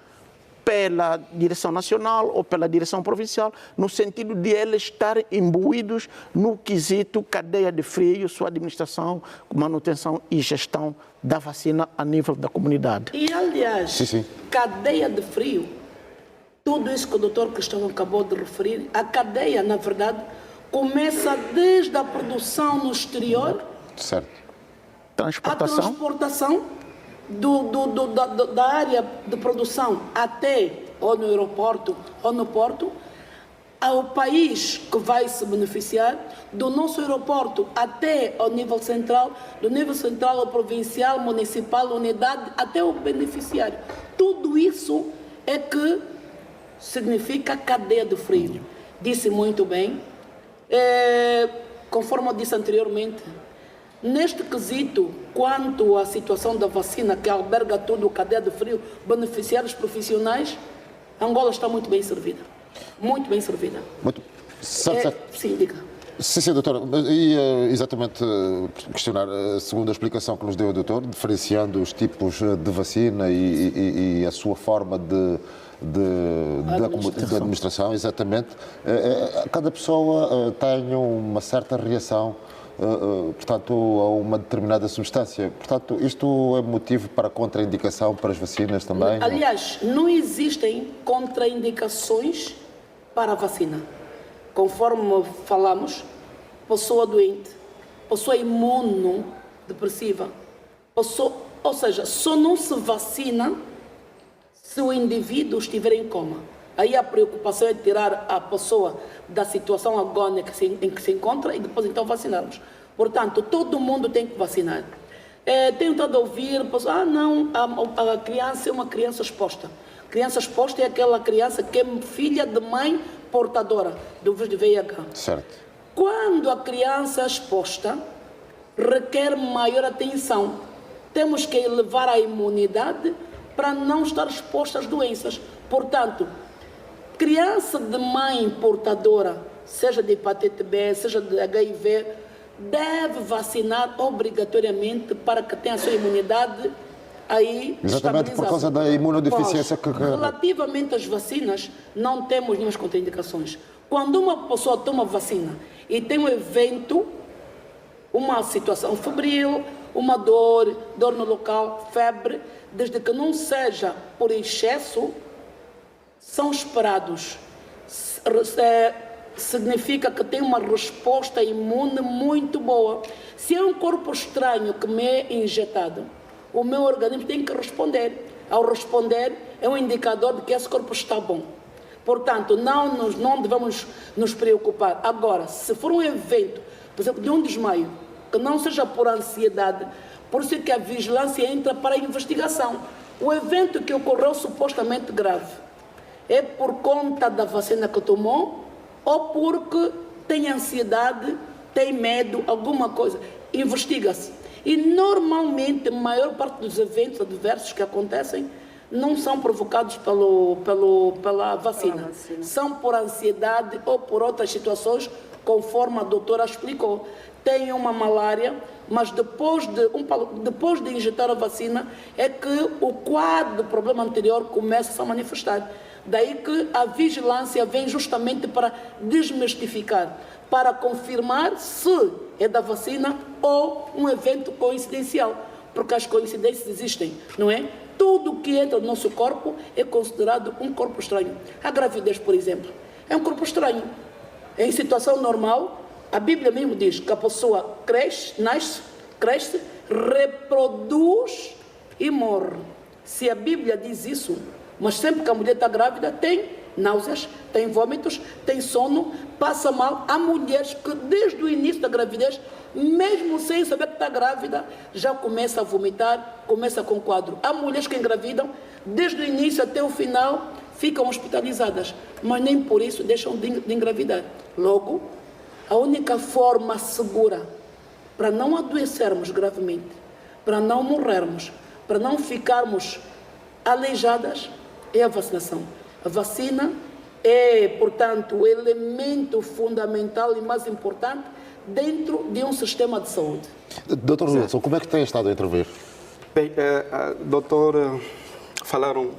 pela direção nacional ou pela direção provincial, no sentido de eles estarem imbuídos no quesito cadeia de frio, sua administração, manutenção e gestão da vacina a nível da comunidade. E, aliás, cadeia de frio, tudo isso que o doutor Cristóvão acabou de referir, a cadeia, na verdade, começa desde a produção no exterior, certo, a transportação, da área de produção até ou no aeroporto ou no porto, ao país que vai se beneficiar, do nosso aeroporto até ao nível central, do nível central ao provincial, municipal, unidade, até o beneficiário. Tudo isso é que significa cadeia de frio. Disse muito bem, conforme eu disse anteriormente, neste quesito, quanto à situação da vacina, que alberga tudo, cadeia de frio, beneficiários profissionais, Angola está muito bem servida. Muito bem servida. Sim, diga. Sim, doutora. E exatamente questionar, segundo a explicação que nos deu o doutor, diferenciando os tipos de vacina e a sua forma de administração, exatamente, cada pessoa tem uma certa reação, portanto, a uma determinada substância. Portanto, isto é motivo para contraindicação para as vacinas também? Aliás, não existem contraindicações para a vacina. Conforme falamos, pessoa doente, pessoa imunodepressiva, ou seja, só não se vacina se o indivíduo estiver em coma. Aí a preocupação é tirar a pessoa da situação agônica em que se encontra e depois então vacinarmos. Portanto, todo mundo tem que vacinar. Tenho estado a ouvir, a criança é uma criança exposta. Criança exposta é aquela criança que é filha de mãe portadora do vírus de VIH. Certo. Quando a criança é exposta, requer maior atenção. Temos que elevar a imunidade para não estar exposta às doenças. Portanto, criança de mãe portadora, seja de hepatite B, seja de HIV, deve vacinar obrigatoriamente para que tenha a sua imunidade aí exatamente por causa da imunodeficiência. Relativamente às vacinas, não temos nenhumas contraindicações. Quando uma pessoa toma vacina e tem um evento, uma situação febril, uma dor no local, febre, desde que não seja por excesso, são esperados. Significa que tem uma resposta imune muito boa. Se é um corpo estranho que me é injetado, o meu organismo tem que responder. Ao responder, é um indicador de que esse corpo está bom. Portanto, não devemos nos preocupar. Agora, se for um evento, por exemplo, de um desmaio, que não seja por ansiedade, por isso que a vigilância entra para a investigação. O evento que ocorreu supostamente grave é por conta da vacina que tomou ou porque tem ansiedade, tem medo, alguma coisa. Investiga-se. E normalmente a maior parte dos eventos adversos que acontecem não são provocados pela vacina. São por ansiedade ou por outras situações, conforme a doutora explicou. têm uma malária, mas depois de injetar a vacina é que o quadro do problema anterior começa a se manifestar. Daí que a vigilância vem justamente para desmistificar, para confirmar se é da vacina ou um evento coincidencial, porque as coincidências existem, não é? Tudo que entra no nosso corpo é considerado um corpo estranho. A gravidez, por exemplo, é um corpo estranho. Em situação normal, a Bíblia mesmo diz que a pessoa cresce, nasce, cresce, reproduz e morre. Se a Bíblia diz isso, mas sempre que a mulher está grávida, tem náuseas, tem vômitos, tem sono, passa mal. Há mulheres que desde o início da gravidez, mesmo sem saber que está grávida, já começa a vomitar, começa com quadro. Há mulheres que engravidam, desde o início até o final, ficam hospitalizadas, mas nem por isso deixam de engravidar. Logo, a única forma segura para não adoecermos gravemente, para não morrermos, para não ficarmos aleijadas, é a vacinação. A vacina é, portanto, o elemento fundamental e mais importante dentro de um sistema de saúde. Doutor Wilson, como é que tem estado a intervir? Bem, doutor, falaram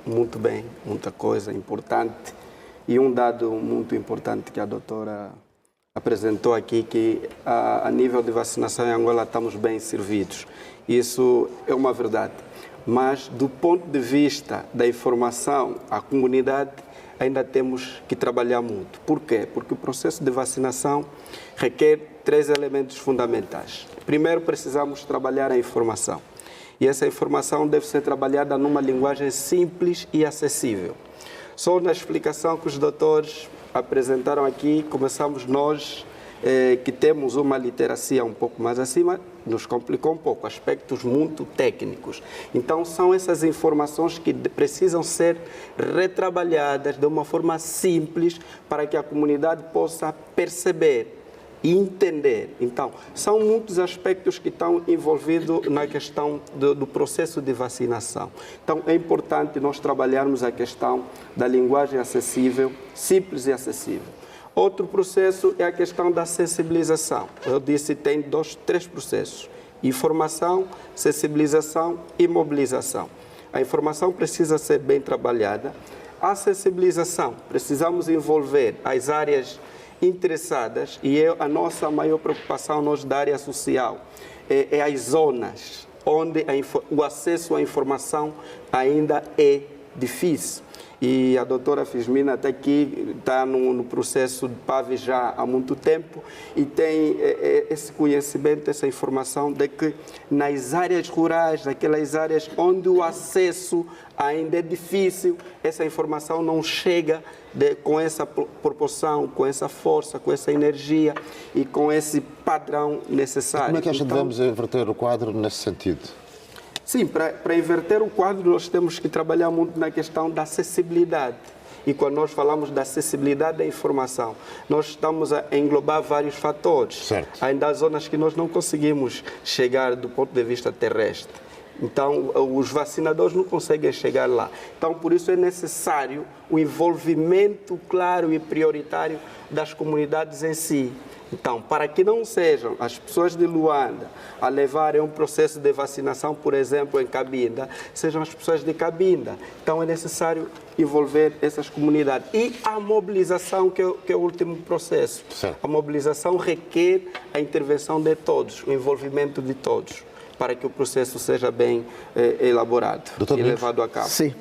muito bem, muita coisa importante, e um dado muito importante que a doutora apresentou aqui, que a nível de vacinação em Angola estamos bem servidos. Isso é uma verdade. Mas, do ponto de vista da informação à comunidade, ainda temos que trabalhar muito. Por quê? Porque o processo de vacinação requer 3 elementos fundamentais. Primeiro, precisamos trabalhar a informação. E essa informação deve ser trabalhada numa linguagem simples e acessível. Só na explicação que os doutores apresentaram aqui, começamos nós, que temos uma literacia um pouco mais acima, nos complicou um pouco, aspectos muito técnicos. Então, são essas informações que precisam ser retrabalhadas de uma forma simples para que a comunidade possa perceber e entender. Então, são muitos aspectos que estão envolvidos na questão do processo de vacinação. Então, é importante nós trabalharmos a questão da linguagem acessível, simples e acessível. Outro processo é a questão da sensibilização. Eu disse que tem 3 processos: informação, sensibilização e mobilização. A informação precisa ser bem trabalhada. A sensibilização, precisamos envolver as áreas interessadas, e a nossa maior preocupação nós da área social é as zonas onde o acesso à informação ainda é difícil. E a doutora Fismina até aqui está no processo de PAV já há muito tempo e tem esse conhecimento, essa informação de que nas áreas rurais, naquelas áreas onde o acesso ainda é difícil, essa informação não chega com essa proporção, com essa força, com essa energia e com esse padrão necessário. Como é que acha que devemos inverter o quadro nesse sentido? Sim, para inverter o quadro nós temos que trabalhar muito na questão da acessibilidade. E quando nós falamos da acessibilidade da informação, nós estamos a englobar vários fatores. Certo. Ainda há zonas que nós não conseguimos chegar do ponto de vista terrestre. Então, os vacinadores não conseguem chegar lá. Então, por isso é necessário o envolvimento claro e prioritário das comunidades em si. Então, para que não sejam as pessoas de Luanda a levarem um processo de vacinação, por exemplo, em Cabinda, sejam as pessoas de Cabinda. Então, é necessário envolver essas comunidades. E a mobilização, que é o último processo. Certo. A mobilização requer a intervenção de todos, o envolvimento de todos, para que o processo seja bem elaborado e levado a cabo. Sim.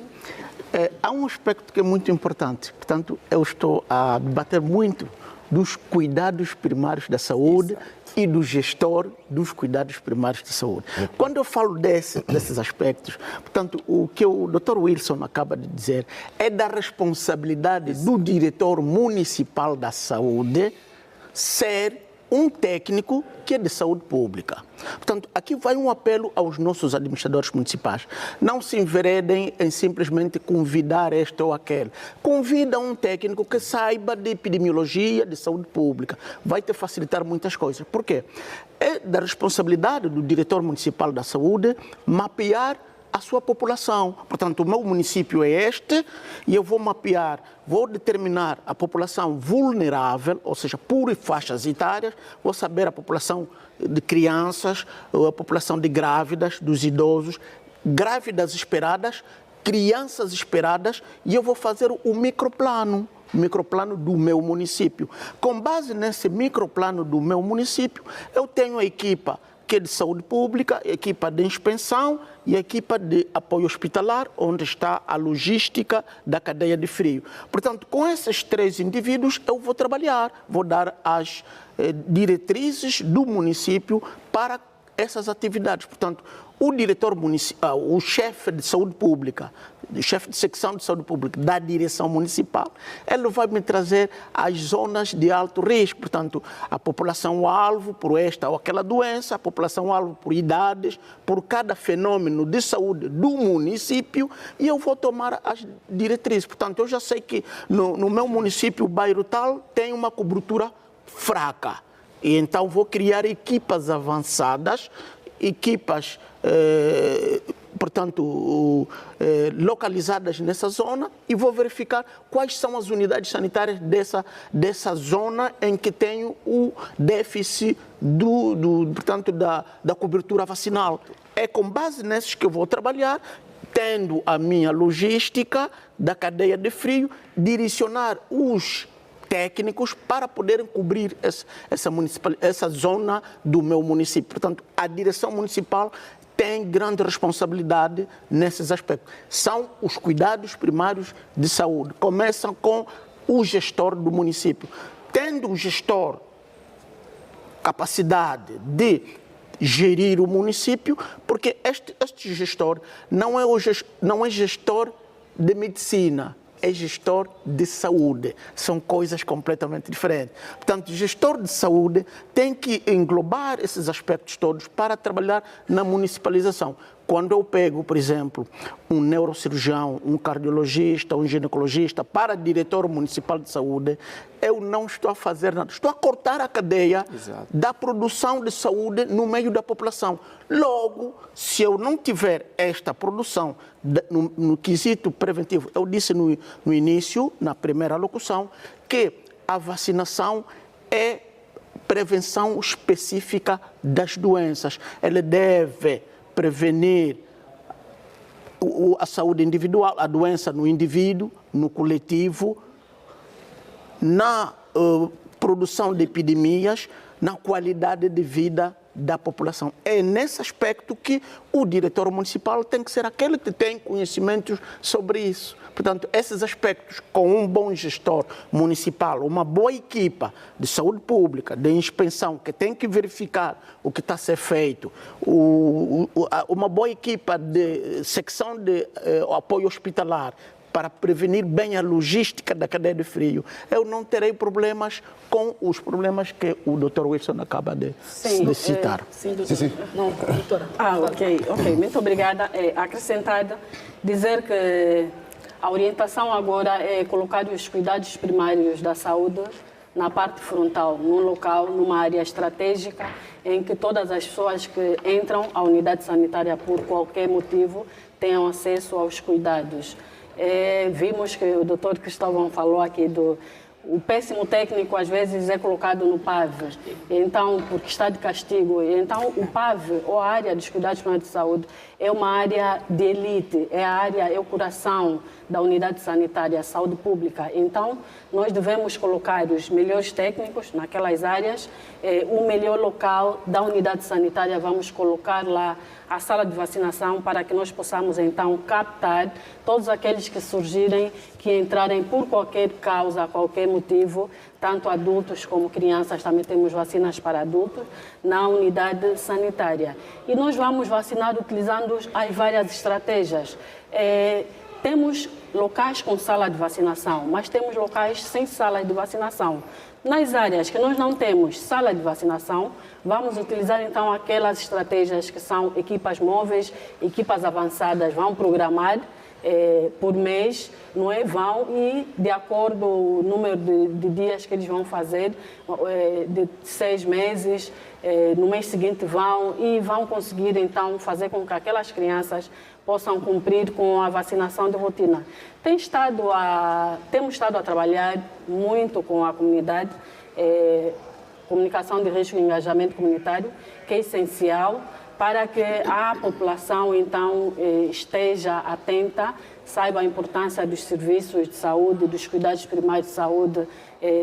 Há um aspecto que é muito importante. Portanto, eu estou a debater muito dos cuidados primários da saúde. Exato. E do gestor dos cuidados primários de saúde. Quando eu falo desses aspectos, portanto, o que o Dr. Wilson acaba de dizer é da responsabilidade do diretor municipal da saúde ser um técnico que é de saúde pública. Portanto, aqui vai um apelo aos nossos administradores municipais. Não se enveredem em simplesmente convidar este ou aquele. Convida um técnico que saiba de epidemiologia, de saúde pública. Vai te facilitar muitas coisas. Por quê? É da responsabilidade do diretor municipal da saúde mapear a sua população. Portanto, o meu município é este e eu vou mapear, vou determinar a população vulnerável, ou seja, por faixas etárias, vou saber a população de crianças, a população de grávidas, dos idosos, grávidas esperadas, crianças esperadas, e eu vou fazer o microplano do meu município. Com base nesse microplano do meu município, eu tenho a equipa que é de saúde pública, a equipa de inspeção e a equipa de apoio hospitalar, onde está a logística da cadeia de frio. Portanto, com esses 3 indivíduos, eu vou trabalhar, vou dar as diretrizes do município para essas atividades. Portanto, o diretor municipal, o chefe de saúde pública, o chefe de secção de saúde pública da direção municipal, ele vai me trazer as zonas de alto risco. Portanto, a população-alvo por esta ou aquela doença, a população-alvo por idades, por cada fenômeno de saúde do município, e eu vou tomar as diretrizes. Portanto, eu já sei que no meu município, o bairro tal, tem uma cobertura fraca. E então vou criar equipas avançadas, equipas, portanto, localizadas nessa zona, e vou verificar quais são as unidades sanitárias dessa zona em que tenho o déficit portanto, da cobertura vacinal. É com base nesses que eu vou trabalhar, tendo a minha logística da cadeia de frio, direcionar os técnicos para poderem cobrir essa zona do meu município. Portanto, a direção municipal tem grande responsabilidade nesses aspectos. São os cuidados primários de saúde. Começam com o gestor do município. Tendo o gestor capacidade de gerir o município, porque este gestor não é gestor de medicina, é gestor de saúde. São coisas completamente diferentes. Portanto, o gestor de saúde tem que englobar esses aspectos todos para trabalhar na municipalização. Quando eu pego, por exemplo, um neurocirurgião, um cardiologista, um ginecologista para diretor municipal de saúde, eu não estou a fazer nada. Estou a cortar a cadeia da produção de saúde no meio da população. Logo, se eu não tiver esta produção no quesito preventivo, eu disse no início, na primeira locução, que a vacinação é prevenção específica das doenças. Ela deve prevenir a saúde individual, a doença no indivíduo, no coletivo, na produção de epidemias, na qualidade de vida da população. É nesse aspecto que o diretor municipal tem que ser aquele que tem conhecimentos sobre isso. Portanto, esses aspectos, com um bom gestor municipal, uma boa equipa de saúde pública, de inspeção, que tem que verificar o que está a ser feito, uma boa equipa de secção de apoio hospitalar, para prevenir bem a logística da cadeia de frio, eu não terei problemas com os problemas que o Dr. Wilson acaba de citar. Sim, doutora. Não, doutora. Ok. Muito obrigada. Acrescentada, dizer que a orientação agora é colocar os cuidados primários da saúde na parte frontal, num local, numa área estratégica, em que todas as pessoas que entram à unidade sanitária por qualquer motivo tenham acesso aos cuidados. Vimos que o Dr. Cristóvão falou aqui o péssimo técnico às vezes é colocado no PAV, então, porque está de castigo. Então, o PAV, ou a área dos cuidados primários de saúde, é uma área de elite, é o coração da unidade sanitária, saúde pública. Então, nós devemos colocar os melhores técnicos naquelas áreas, o melhor local da unidade sanitária, vamos colocar lá a sala de vacinação para que nós possamos, então, captar todos aqueles que surgirem, que entrarem por qualquer causa, qualquer motivo, tanto adultos como crianças, também temos vacinas para adultos, na unidade sanitária. E nós vamos vacinar utilizando as várias estratégias. Temos locais com sala de vacinação, mas temos locais sem sala de vacinação. Nas áreas que nós não temos sala de vacinação, vamos utilizar então aquelas estratégias que são equipas móveis, equipas avançadas, vão programar por mês, não é? Vão e, de acordo com o número de dias que eles vão fazer, de 6 meses, no mês seguinte vão conseguir então fazer com que aquelas crianças possam cumprir com a vacinação de rotina. Temos estado a trabalhar muito com a comunidade, comunicação de risco e engajamento comunitário, que é essencial para que a população, então, esteja atenta, saiba a importância dos serviços de saúde, dos cuidados primários de saúde,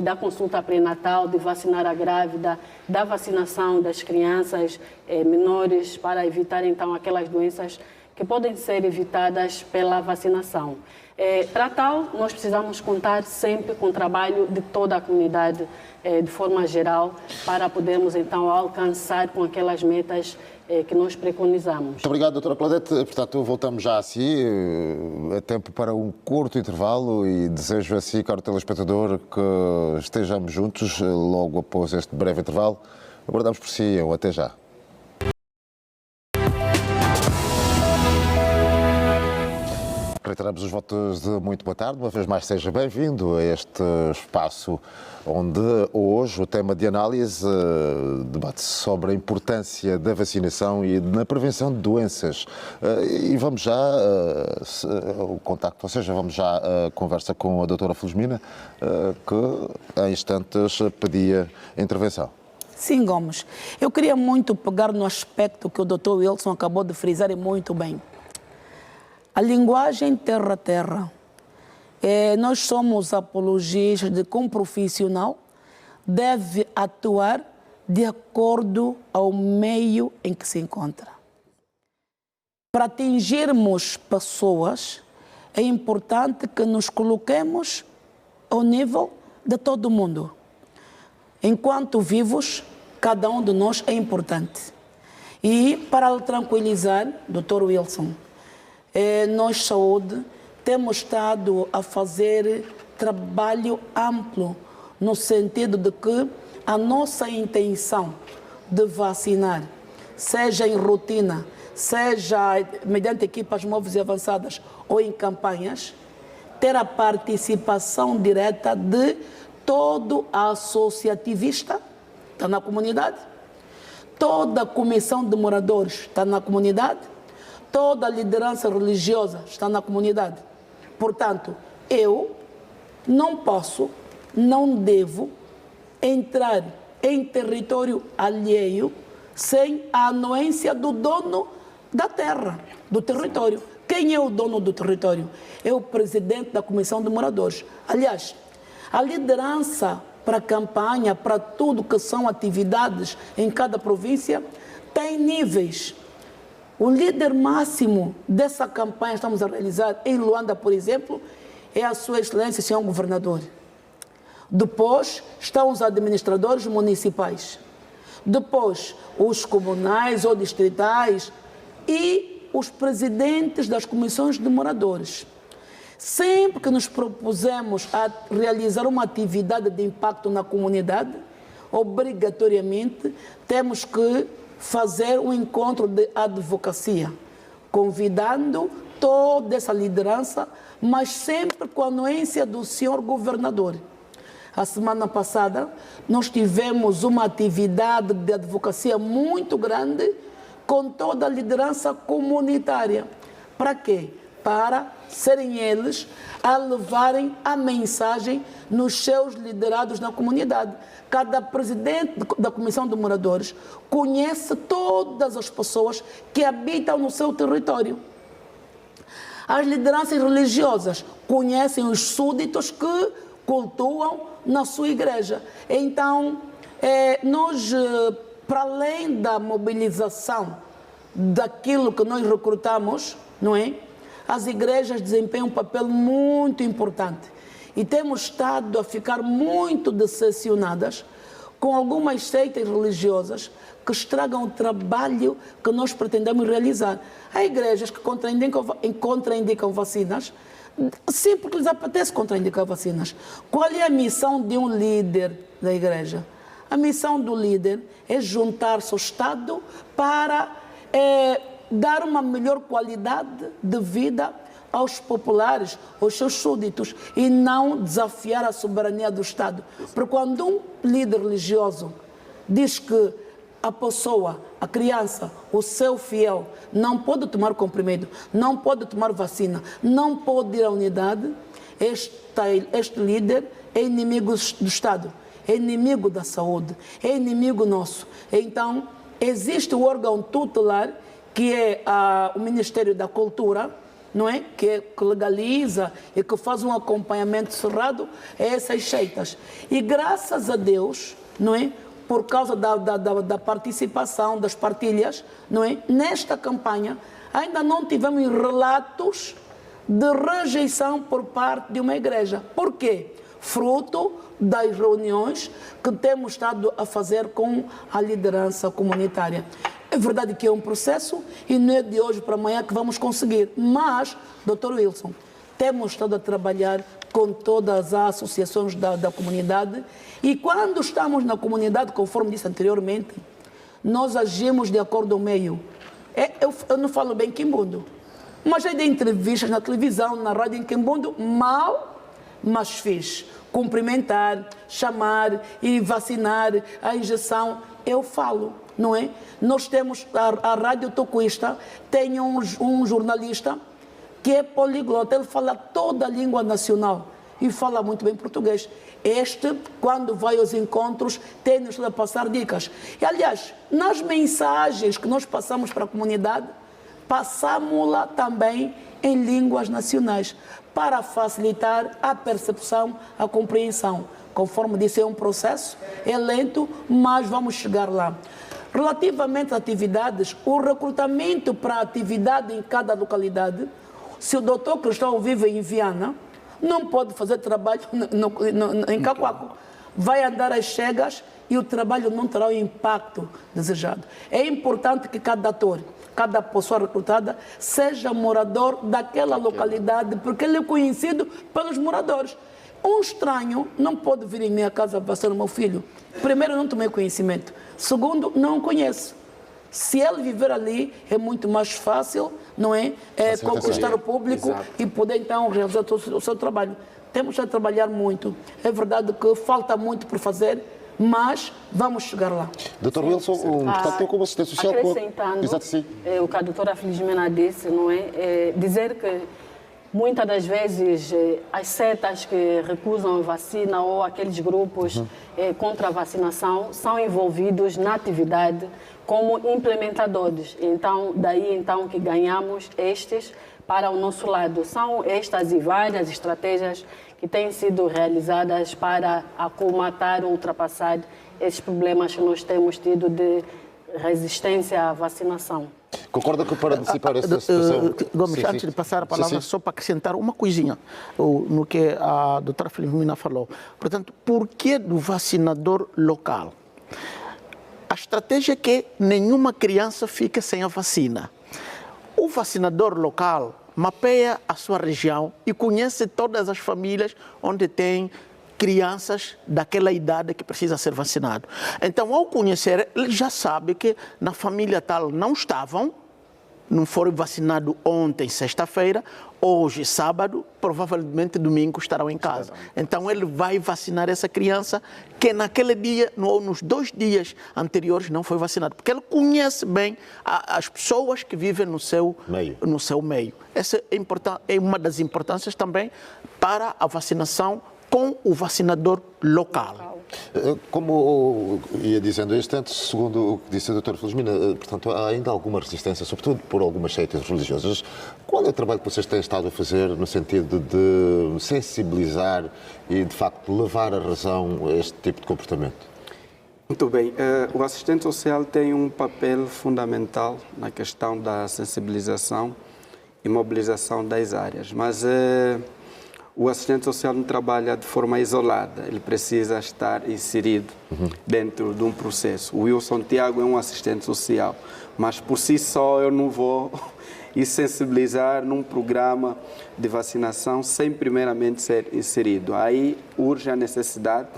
da consulta pré-natal, de vacinar a grávida, da vacinação das crianças menores, para evitar, então, aquelas doenças que podem ser evitadas pela vacinação. Para tal, nós precisamos contar sempre com o trabalho de toda a comunidade, de forma geral, para podermos, então, alcançar com aquelas metas que nós preconizamos. Muito obrigado, doutora Claudete. Portanto, voltamos já a si. É tempo para um curto intervalo e desejo a si, caro telespectador, que estejamos juntos logo após este breve intervalo. Aguardamos por si. Até já. Reiteramos os votos de muito boa tarde. Uma vez mais, seja bem-vindo a este espaço onde hoje o tema de análise debate-se sobre a importância da vacinação e na prevenção de doenças. E vamos já, o contacto, ou seja, vamos já a conversa com a doutora Felizmina, que há instantes pedia intervenção. Sim, Gomes. Eu queria muito pegar no aspecto que o Dr. Wilson acabou de frisar e muito bem. A linguagem terra a terra. Nós somos apologistas de que um profissional deve atuar de acordo ao meio em que se encontra. Para atingirmos pessoas, é importante que nos coloquemos ao nível de todo mundo. Enquanto vivos, cada um de nós é importante. E para o tranquilizar, Dr. Wilson, nós, saúde, temos estado a fazer trabalho amplo, no sentido de que a nossa intenção de vacinar, seja em rotina, seja mediante equipas móveis e avançadas ou em campanhas, ter a participação direta de todo associativista, está na comunidade, toda a comissão de moradores está na comunidade, toda a liderança religiosa está na comunidade. Portanto, eu não posso, não devo entrar em território alheio sem a anuência do dono da terra, do território. Quem é o dono do território? É o presidente da comissão de moradores. Aliás, a liderança para a campanha, para tudo que são atividades em cada província, tem níveis. O líder máximo dessa campanha que estamos a realizar em Luanda, por exemplo, é a Sua Excelência, Senhor Governador. Depois estão os administradores municipais. Depois, os comunais ou distritais e os presidentes das comissões de moradores. Sempre que nos propusemos a realizar uma atividade de impacto na comunidade, obrigatoriamente temos que fazer um encontro de advocacia, convidando toda essa liderança, mas sempre com a anuência do senhor governador. A semana passada, nós tivemos uma atividade de advocacia muito grande com toda a liderança comunitária. Para quê? Para serem eles a levarem a mensagem nos seus liderados na comunidade. Cada presidente da Comissão de Moradores conhece todas as pessoas que habitam no seu território. As lideranças religiosas conhecem os súditos que cultuam na sua igreja. Então, nós, para além da mobilização daquilo que nós recrutamos, não é? As igrejas desempenham um papel muito importante. E temos estado a ficar muito decepcionadas com algumas seitas religiosas que estragam o trabalho que nós pretendemos realizar. Há igrejas que contraindicam vacinas, sim, porque lhes apetece contraindicar vacinas. Qual é a missão de um líder da igreja? A missão do líder é juntar-se ao Estado para dar uma melhor qualidade de vida aos populares, aos seus súditos, e não desafiar a soberania do Estado. Porque quando um líder religioso diz que a pessoa, a criança, o seu fiel, não pode tomar comprimido, não pode tomar vacina, não pode ir à unidade, este líder é inimigo do Estado, é inimigo da saúde, é inimigo nosso. Então, existe o órgão tutelar, que é o Ministério da Cultura, não é? Que legaliza e que faz um acompanhamento cerrado a essas seitas. E graças a Deus, não é? Por causa da participação, das partilhas, não é? Nesta campanha, ainda não tivemos relatos de rejeição por parte de uma igreja. Por quê? Fruto das reuniões que temos estado a fazer com a liderança comunitária. É verdade que é um processo e não é de hoje para amanhã que vamos conseguir. Mas, Dr. Wilson, temos estado a trabalhar com todas as associações da comunidade e quando estamos na comunidade, conforme disse anteriormente, nós agimos de acordo ao meio. Eu não falo bem quimbundo, mas já dei entrevistas na televisão, na rádio em quimbundo, mal, mas fiz. Cumprimentar, chamar e vacinar, a injeção, eu falo. Não é? Nós temos a Rádio Tocuista, tem um jornalista que é poliglota, ele fala toda a língua nacional e fala muito bem português. Este, quando vai aos encontros, tem-nos a passar dicas. E, aliás, nas mensagens que nós passamos para a comunidade, passamos-la também em línguas nacionais, para facilitar a percepção, a compreensão. Conforme disse, é um processo, é lento, mas vamos chegar lá. Relativamente às atividades, o recrutamento para a atividade em cada localidade, se o doutor Cristóvão vive em Viana, não pode fazer trabalho em Cacoaco. Vai andar às cegas e o trabalho não terá o impacto desejado. É importante que cada ator, cada pessoa recrutada, seja morador daquela localidade, porque ele é conhecido pelos moradores. Um estranho não pode vir em minha casa vacinar o meu filho. Primeiro, não tomei conhecimento. Segundo, não conheço. Se ele viver ali, é muito mais fácil, não é? Conquistar o público. Exato. E poder, então, realizar o seu trabalho. Temos a trabalhar muito. É verdade que falta muito por fazer, mas vamos chegar lá. Doutor Wilson, portanto, tem como assistente social... Acrescentando o que a doutora Felizmina disse, não é? Dizer que muitas das vezes as setas que recusam a vacina ou aqueles grupos contra a vacinação são envolvidos na atividade como implementadores. Então, daí então que ganhamos estes para o nosso lado. São estas e várias estratégias que têm sido realizadas para acolmatar ou ultrapassar esses problemas que nós temos tido de resistência à vacinação. Concorda que para antecipar essa situação... Gomes, antes de passar a palavra, só para acrescentar uma coisinha no que a doutora Filomena falou. Portanto, por que do vacinador local? A estratégia é que nenhuma criança fique sem a vacina. O vacinador local mapeia a sua região e conhece todas as famílias onde tem crianças daquela idade que precisa ser vacinado. Então, ao conhecer, ele já sabe que na família tal não foram vacinados ontem, sexta-feira, hoje, sábado, provavelmente domingo estarão em casa. Então, ele vai vacinar essa criança que naquele dia, ou nos 2 dias anteriores, não foi vacinado. Porque ele conhece bem as pessoas que vivem no seu meio. Essa é uma das importâncias também para a vacinação com o vacinador local. Como ia dizendo este antes, segundo o que disse a doutora Felizmina, portanto, há ainda alguma resistência, sobretudo por algumas seitas religiosas. Qual é o trabalho que vocês têm estado a fazer no sentido de sensibilizar e, de facto, levar a razão a este tipo de comportamento? Muito bem. O assistente social tem um papel fundamental na questão da sensibilização e mobilização das áreas, mas o assistente social não trabalha de forma isolada, ele precisa estar inserido dentro de um processo. O Wilson Tiago é um assistente social, mas por si só eu não vou e sensibilizar num programa de vacinação sem primeiramente ser inserido. Aí urge a necessidade,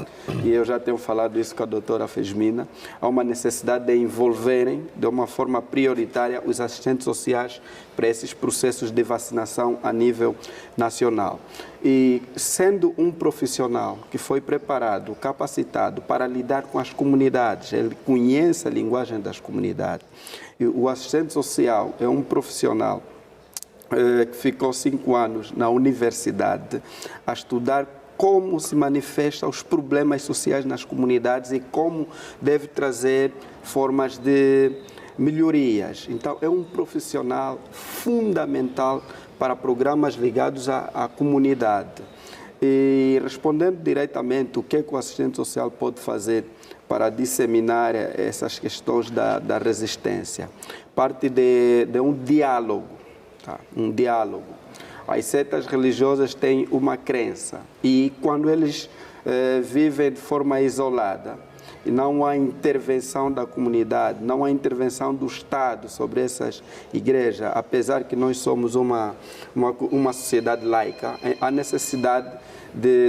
e eu já tenho falado isso com a doutora Fesmina, há uma necessidade de envolverem de uma forma prioritária os assistentes sociais para esses processos de vacinação a nível nacional. E sendo um profissional que foi preparado, capacitado para lidar com as comunidades, ele conhece a linguagem das comunidades. E o assistente social é um profissional que ficou 5 anos na universidade a estudar como se manifestam os problemas sociais nas comunidades e como deve trazer formas de melhorias. Então, é um profissional fundamental para programas ligados à comunidade. E respondendo diretamente o que o assistente social pode fazer para disseminar essas questões da resistência, parte de um diálogo, tá? Um diálogo. As seitas religiosas têm uma crença e quando eles vivem de forma isolada, e não há intervenção da comunidade, não há intervenção do Estado sobre essas igrejas, apesar que nós somos uma sociedade laica, há necessidade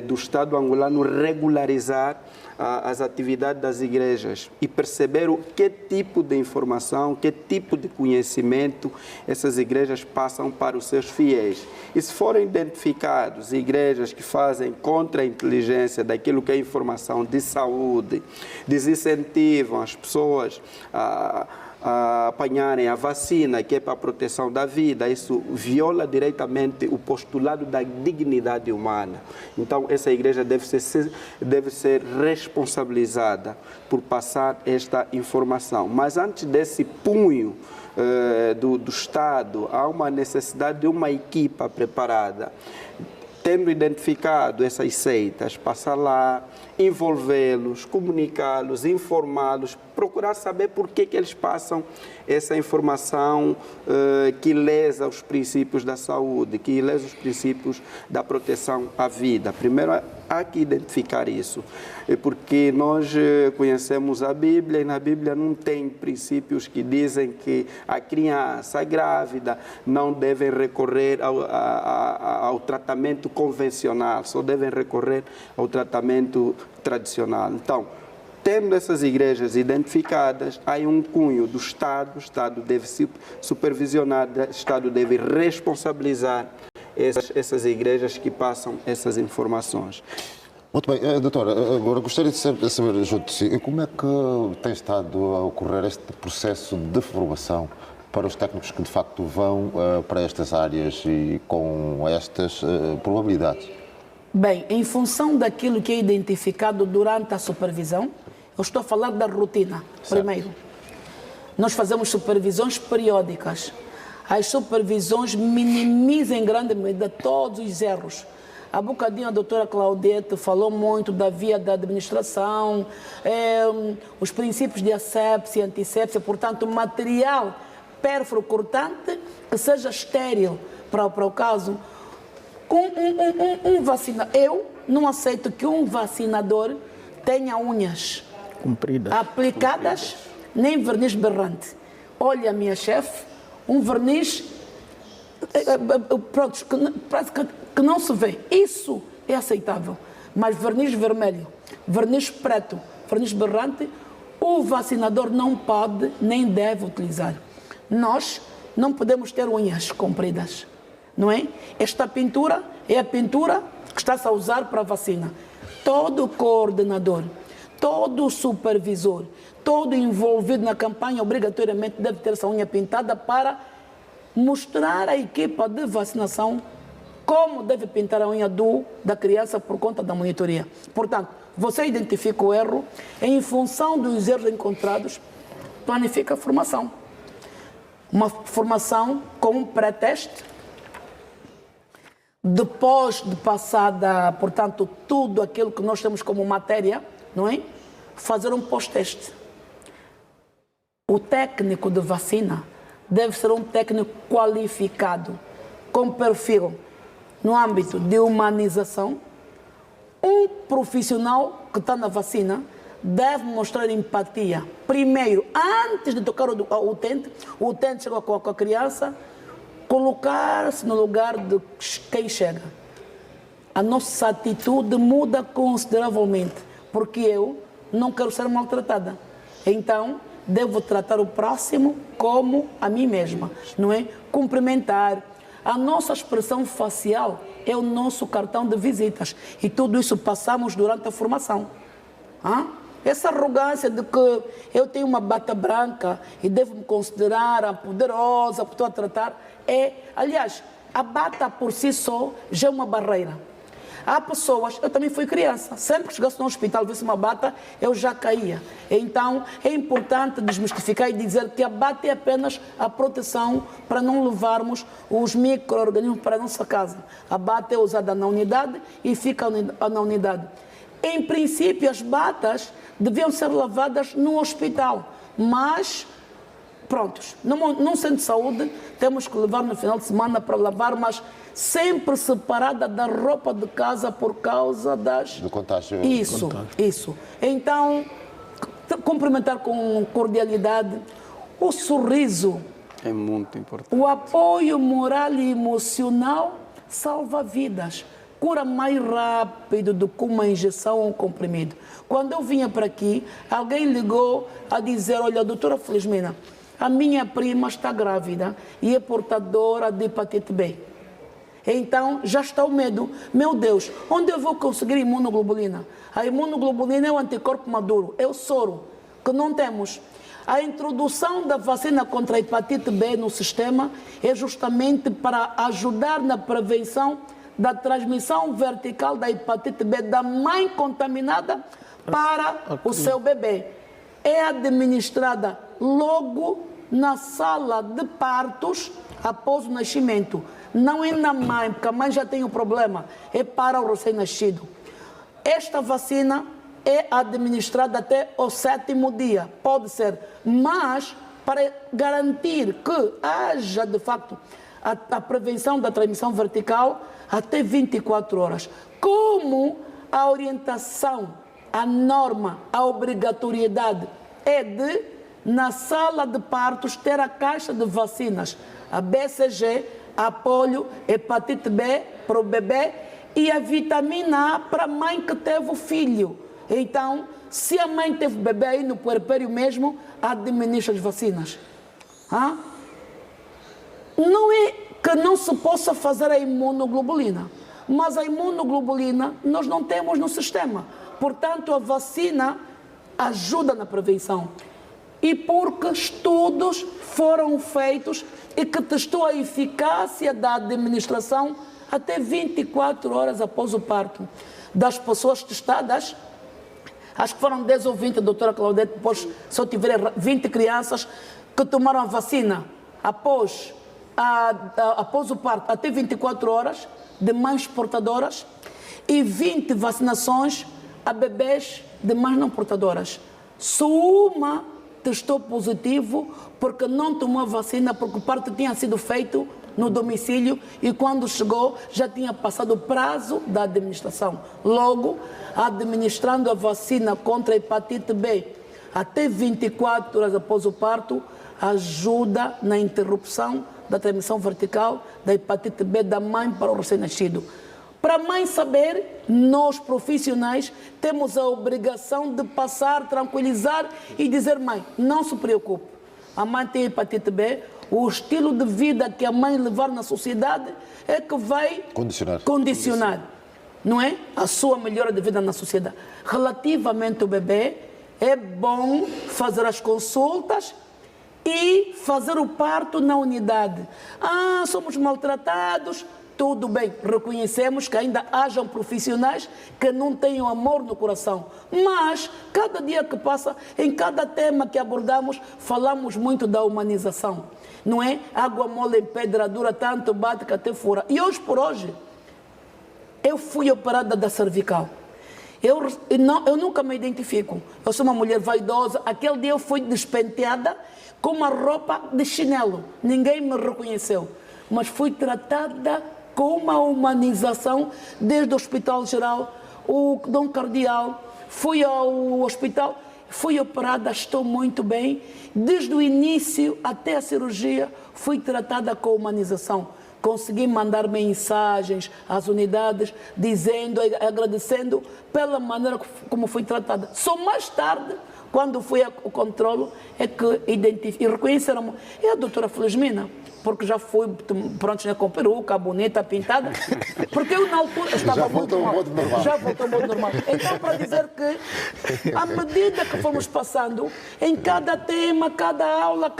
do Estado angolano regularizar as atividades das igrejas e perceber que tipo de informação, que tipo de conhecimento essas igrejas passam para os seus fiéis. E se forem identificados igrejas que fazem contra a inteligência daquilo que é informação de saúde, desincentivam as pessoas a apanharem a vacina, que é para a proteção da vida, isso viola diretamente o postulado da dignidade humana. Então, essa igreja deve ser responsabilizada por passar esta informação. Mas antes desse punho do Estado, há uma necessidade de uma equipa preparada. Tendo identificado essas seitas, passar lá, envolvê-los, comunicá-los, informá-los, procurar saber por que eles passam essa informação que lesa os princípios da saúde, que lesa os princípios da proteção à vida. Primeiro, há que identificar isso, porque nós conhecemos a Bíblia e na Bíblia não tem princípios que dizem que a criança, a grávida, não devem recorrer ao tratamento convencional, só devem recorrer ao tratamento tradicional. Então, tendo essas igrejas identificadas, há um cunho do Estado, o Estado deve supervisionar, o Estado deve responsabilizar essas igrejas que passam essas informações. Muito bem, doutora, agora gostaria de saber junto de si, como é que tem estado a ocorrer este processo de formação para os técnicos que de facto vão para estas áreas e com estas probabilidades? Bem, em função daquilo que é identificado durante a supervisão, eu estou a falar da rotina, primeiro. Nós fazemos supervisões periódicas. As supervisões minimizam em grande medida todos os erros. Há bocadinho a doutora Claudete falou muito da via da administração, os princípios de asepsia, antissepsia, portanto, material pérfuro cortante que seja estéril para o caso. Eu não aceito que um vacinador tenha unhas Compridas. aplicadas, nem verniz berrante. Olha, a minha chefe, um verniz pronto, que não se vê. Isso é aceitável. Mas verniz vermelho, verniz preto, verniz berrante, o vacinador não pode nem deve utilizar. Nós não podemos ter unhas compridas, não é? Esta pintura é a pintura que está-se a usar para a vacina. Todo coordenador, todo supervisor, todo envolvido na campanha, obrigatoriamente deve ter essa unha pintada para mostrar à equipa de vacinação como deve pintar a unha da criança por conta da monitoria. Portanto, você identifica o erro, em função dos erros encontrados, planifica a formação. Uma formação com um pré-teste, depois de passada, portanto, tudo aquilo que nós temos como matéria, não é? Fazer um pós-teste. O técnico de vacina deve ser um técnico qualificado, com perfil no âmbito de humanização. Um profissional que está na vacina deve mostrar empatia. Primeiro, antes de tocar o utente chega com a criança, colocar-se no lugar de quem chega. A nossa atitude muda consideravelmente, porque eu não quero ser maltratada. Então, devo tratar o próximo como a mim mesma, não é? Cumprimentar. A nossa expressão facial é o nosso cartão de visitas e tudo isso passamos durante a formação. Essa arrogância de que eu tenho uma bata branca e devo me considerar a poderosa, por estou a tratar, aliás, a bata por si só já é uma barreira. Há pessoas, eu também fui criança, sempre que chegasse no hospital, visse uma bata, eu já caía. Então, é importante desmistificar e dizer que a bata é apenas a proteção para não levarmos os micro-organismos para a nossa casa. A bata é usada na unidade e fica na unidade. Em princípio, as batas deviam ser lavadas no hospital, mas, prontos, num centro de saúde, temos que levar no final de semana para lavar, mas sempre separada da roupa de casa por causa do contágio. Isso. Então, cumprimentar com cordialidade, o sorriso. É muito importante. O apoio moral e emocional salva vidas. Cura mais rápido do que uma injeção ou um comprimido. Quando eu vinha para aqui, alguém ligou a dizer, olha, doutora Felizmina, a minha prima está grávida e é portadora de hepatite B. Então, já está o medo. Meu Deus, onde eu vou conseguir imunoglobulina? A imunoglobulina é o anticorpo maduro, é o soro, que não temos. A introdução da vacina contra a hepatite B no sistema é justamente para ajudar na prevenção da transmissão vertical da hepatite B da mãe contaminada para o seu bebê. É administrada logo na sala de partos após o nascimento. Não é na mãe, porque a mãe já tem o problema, é para o recém-nascido. Esta vacina é administrada até o 7º dia, pode ser, mas para garantir que haja, de facto, a prevenção da transmissão vertical até 24 horas. Como a orientação, a norma, a obrigatoriedade é de, na sala de partos, ter a caixa de vacinas, a BCG, a polio, hepatite B para o bebê e a vitamina A para a mãe que teve o filho. Então, se a mãe teve bebê aí no puerpério mesmo, administra as vacinas. Não é que não se possa fazer a imunoglobulina, mas a imunoglobulina nós não temos no sistema. Portanto, a vacina ajuda na prevenção. E porque estudos foram feitos e que testou a eficácia da administração até 24 horas após o parto. Das pessoas testadas, acho que foram 10 ou 20, doutora Claudete, depois, se eu tiver 20 crianças que tomaram a vacina após o parto, até 24 horas, de mães portadoras, e 20 vacinações a bebês de mães não portadoras. Só uma testou positivo porque não tomou a vacina, porque o parto tinha sido feito no domicílio e quando chegou já tinha passado o prazo da administração. Logo, administrando a vacina contra a hepatite B até 24 horas após o parto, ajuda na interrupção da transmissão vertical da hepatite B da mãe para o recém-nascido. Para a mãe saber, nós profissionais temos a obrigação de passar, tranquilizar e dizer, mãe, não se preocupe, a mãe tem hepatite B, o estilo de vida que a mãe levar na sociedade é que vai condicionar, não é? A sua melhora de vida na sociedade. Relativamente ao bebê, é bom fazer as consultas e fazer o parto na unidade. Somos maltratados. Tudo bem, reconhecemos que ainda hajam profissionais que não tenham amor no coração. Mas, cada dia que passa, em cada tema que abordamos, falamos muito da humanização. Não é? Água mole em pedra dura, tanto bate que até fura. E hoje por hoje, eu fui operada da cervical. Eu nunca me identifico. Eu sou uma mulher vaidosa. Aquele dia eu fui despenteada com uma roupa de chinelo. Ninguém me reconheceu. Mas fui tratada com uma humanização desde o Hospital Geral, o Dom Cardeal, fui ao hospital, fui operada, estou muito bem. Desde o início até a cirurgia, fui tratada com humanização. Consegui mandar mensagens às unidades, dizendo, agradecendo pela maneira como fui tratada. Só mais tarde, quando fui ao controle, é que identifiquei e reconheceram-me. É a doutora Felizmina, porque já fui, pronto, né, com peruca, bonita, pintada, porque eu na altura estava muito mal. Já voltou ao modo normal. Então, para dizer que, à medida que fomos passando, em cada tema, cada aula,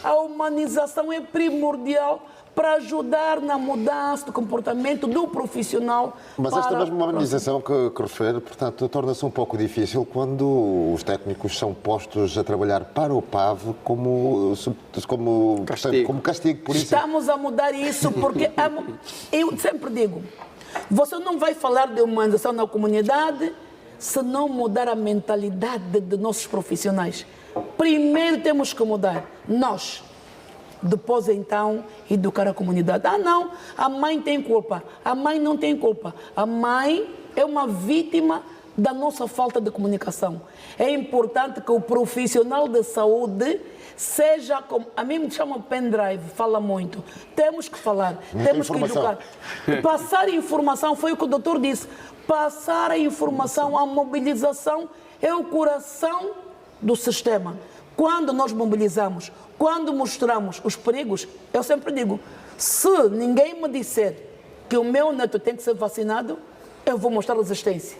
a humanização é primordial para ajudar na mudança do comportamento do profissional. Mas esta mesma humanização que refere, portanto, torna-se um pouco difícil quando os técnicos são postos a trabalhar para o PAV como castigo. Por isso. Estamos a mudar isso porque eu sempre digo, você não vai falar de humanização na comunidade se não mudar a mentalidade de nossos profissionais. Primeiro temos que mudar nós. Depois, então, educar a comunidade. Ah, não, a mãe tem culpa. A mãe não tem culpa. A mãe é uma vítima da nossa falta de comunicação. É importante que o profissional de saúde seja como... A mim me chama pendrive, fala muito. Temos que falar, temos que educar. Passar informação, foi o que o doutor disse. Passar a informação, a mobilização é o coração do sistema. Quando nós mobilizamos, quando mostramos os perigos, eu sempre digo, se ninguém me disser que o meu neto tem que ser vacinado, eu vou mostrar resistência.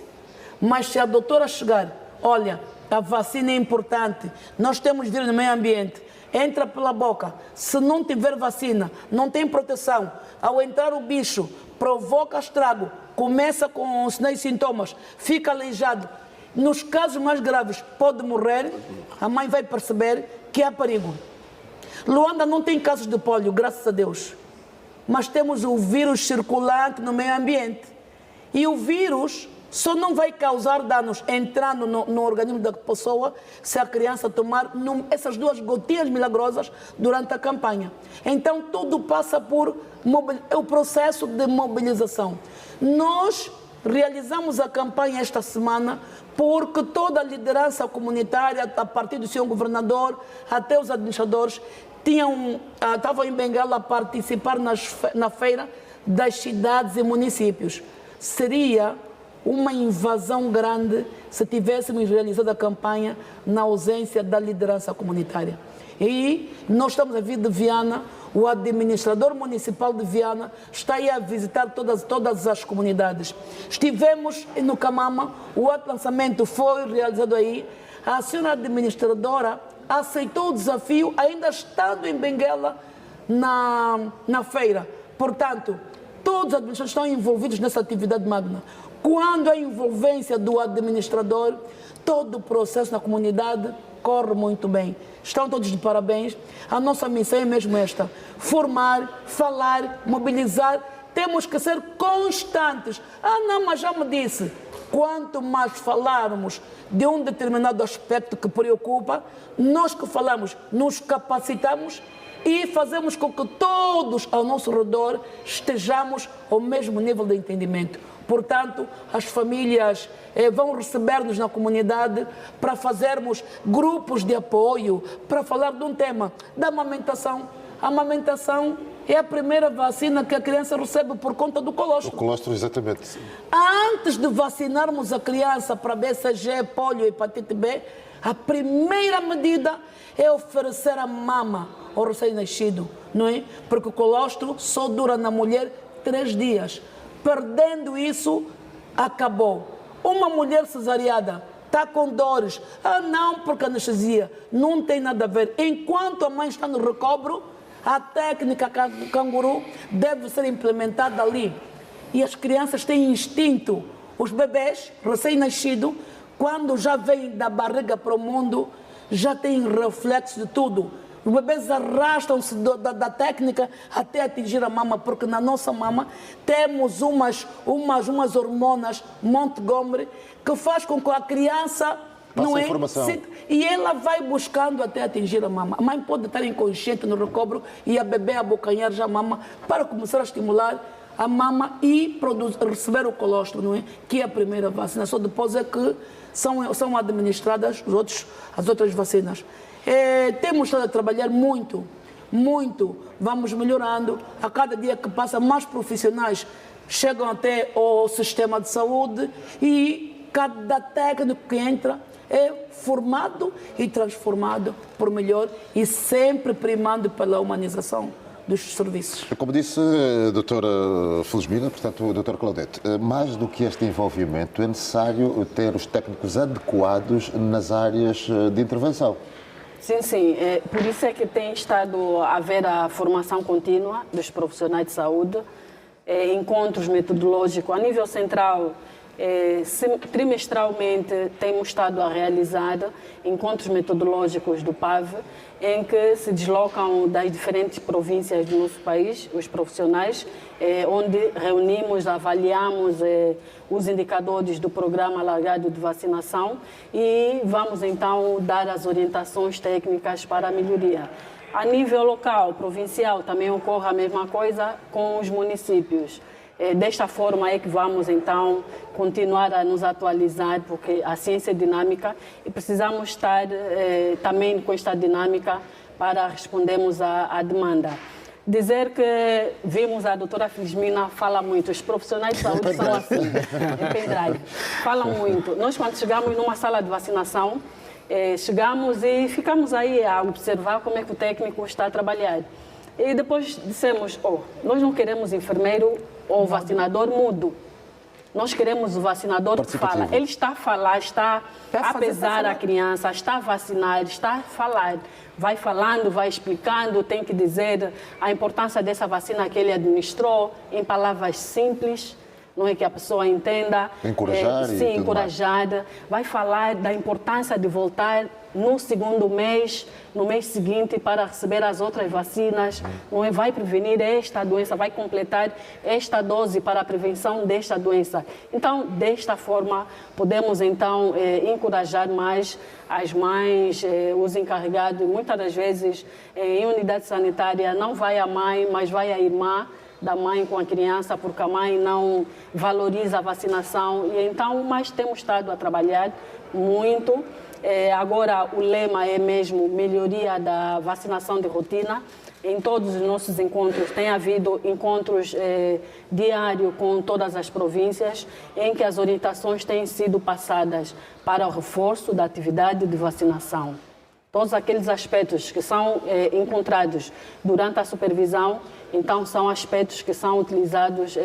Mas se a doutora chegar, olha, a vacina é importante, nós temos vírus no meio ambiente, entra pela boca, se não tiver vacina, não tem proteção, ao entrar o bicho, provoca estrago, começa com sinais e sintomas, fica aleijado, nos casos mais graves pode morrer, a mãe vai perceber que há perigo. Luanda não tem casos de pólio, graças a Deus. Mas temos o vírus circulante no meio ambiente. E o vírus só não vai causar danos entrando no organismo da pessoa se a criança tomar essas 2 gotinhas milagrosas durante a campanha. Então tudo passa por o processo de mobilização. Nós realizamos a campanha esta semana porque toda a liderança comunitária, a partir do senhor governador até os administradores, estavam em Benguela a participar na feira das cidades e municípios. Seria uma invasão grande se tivéssemos realizado a campanha na ausência da liderança comunitária. E nós estamos a vir de Viana, o administrador municipal de Viana está aí a visitar todas as comunidades. Estivemos no Camama, o outro lançamento foi realizado aí. A senhora administradora aceitou o desafio, ainda estando em Benguela na feira. Portanto, todos os administradores estão envolvidos nessa atividade magna. Quando a envolvência do administrador, todo o processo na comunidade corre muito bem. Estão todos de parabéns. A nossa missão é mesmo esta: formar, falar, mobilizar. Temos que ser constantes. Ah, não, mas já me disse. Quanto mais falarmos de um determinado aspecto que preocupa, nós que falamos nos capacitamos e fazemos com que todos ao nosso redor estejamos ao mesmo nível de entendimento. Portanto, as famílias vão receber-nos na comunidade para fazermos grupos de apoio, para falar de um tema da amamentação. A amamentação é a primeira vacina que a criança recebe por conta do colostro. O colostro, exatamente. Antes de vacinarmos a criança para BCG, polio e hepatite B, a primeira medida é oferecer a mama ao recém-nascido, não é? Porque o colostro só dura na mulher 3 dias. Perdendo isso, acabou. Uma mulher cesariada está com dores. Ah, não, porque anestesia. Não tem nada a ver. Enquanto a mãe está no recobro, a técnica canguru deve ser implementada ali. E as crianças têm instinto. Os bebês recém-nascidos, quando já vêm da barriga para o mundo, já têm reflexo de tudo. Os bebês arrastam-se da técnica até atingir a mama, porque na nossa mama temos umas hormonas Montgomery que faz com que a criança não é, e ela vai buscando até atingir a mama. A mãe pode estar inconsciente no recobro e a bebê abocanhar já a mama para começar a estimular a mama e receber o colostro, não é? Que é a primeira vacina. Só depois é que são administradas as outras vacinas. Temos estado a trabalhar muito, vamos melhorando. A cada dia que passa, mais profissionais chegam até o sistema de saúde e cada técnico que entra é formado e transformado por melhor e sempre primando pela humanização dos serviços. Como disse a doutora Felizmina, portanto, a doutora Claudete, mais do que este envolvimento, é necessário ter os técnicos adequados nas áreas de intervenção. Sim. Por isso é que tem estado a haver a formação contínua dos profissionais de saúde, encontros metodológicos a nível central. Trimestralmente temos estado a realizar encontros metodológicos do PAV, em que se deslocam das diferentes províncias do nosso país, os profissionais, onde reunimos, avaliamos os indicadores do Programa Alargado de Vacinação e vamos então dar as orientações técnicas para a melhoria. A nível local, provincial, também ocorre a mesma coisa com os municípios. Desta forma é que vamos, então, continuar a nos atualizar, porque a ciência é dinâmica e precisamos estar também com esta dinâmica para respondermos à demanda. Dizer que vimos a doutora Felizmina fala muito, os profissionais de saúde são assim, em pendrive, falam muito. Nós, quando chegamos numa sala de vacinação, chegamos e ficamos aí a observar como é que o técnico está a trabalhar. E depois dissemos, nós não queremos enfermeiro ou vacinador mudo. Nós queremos o vacinador que fala. Ele está a falar, está a pesar a criança, está a vacinar, está a falar. Vai falando, vai explicando, tem que dizer a importância dessa vacina que ele administrou em palavras simples, não é, que a pessoa entenda. Encorajar sim, encorajada. Vai falar da importância de voltar no segundo mês, no mês seguinte, para receber as outras vacinas. Não é? Vai prevenir esta doença, vai completar esta dose para a prevenção desta doença. Então, desta forma, podemos então encorajar mais as mães, os encarregados. Muitas das vezes, em unidade sanitária, não vai a mãe, mas vai a irmã da mãe com a criança, porque a mãe não valoriza a vacinação. E então, mas temos estado a trabalhar muito. Agora, o lema é mesmo melhoria da vacinação de rotina. Em todos os nossos encontros, tem havido encontros diários com todas as províncias, em que as orientações têm sido passadas para o reforço da atividade de vacinação. Todos aqueles aspectos que são encontrados durante a supervisão, então são aspectos que são utilizados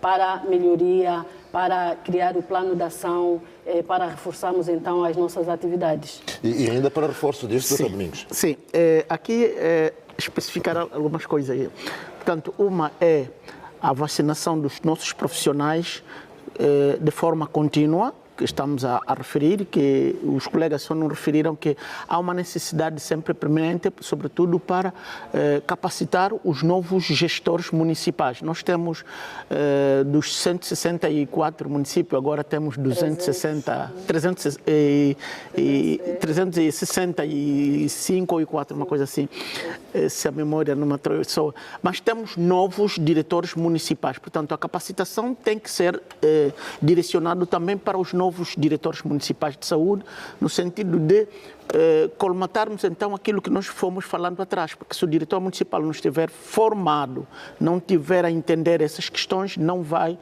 para melhoria, para criar o plano de ação, para reforçarmos então as nossas atividades. E ainda para reforço disto, Dr. Domingos? Sim, aqui especificar algumas coisas aí. Portanto, uma é a vacinação dos nossos profissionais de forma contínua, que estamos a referir, que os colegas só não referiram que há uma necessidade sempre permanente, sobretudo para capacitar os novos gestores municipais. Nós temos dos 164 municípios, agora temos 365 ou 4, uma coisa assim, se a memória não me atravessou. Mas temos novos diretores municipais, portanto a capacitação tem que ser direcionada também para os novos diretores municipais de saúde, no sentido de colmatarmos então aquilo que nós fomos falando atrás, porque se o diretor municipal não estiver formado, não tiver a entender essas questões, não vai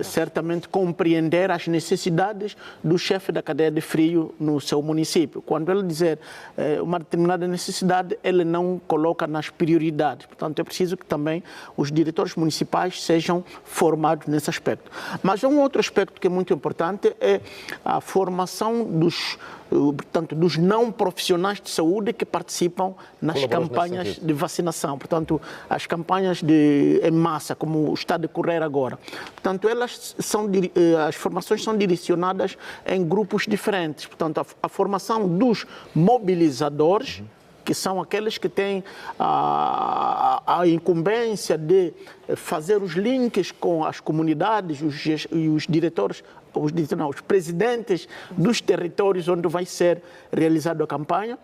certamente compreender as necessidades do chefe da cadeia de frio no seu município. Quando ele dizer uma determinada necessidade, ele não coloca nas prioridades. Portanto, é preciso que também os diretores municipais sejam formados nesse aspecto. Mas um outro aspecto que é muito importante é a formação dos não profissionais de saúde que participam nas campanhas de vacinação. Portanto, as campanhas em massa, como está a decorrer agora. Portanto, as formações são direcionadas em grupos diferentes. Portanto, a formação dos mobilizadores, que são aqueles que têm a incumbência de fazer os links com as comunidades e os diretores, os presidentes dos territórios onde vai ser realizada a campanha.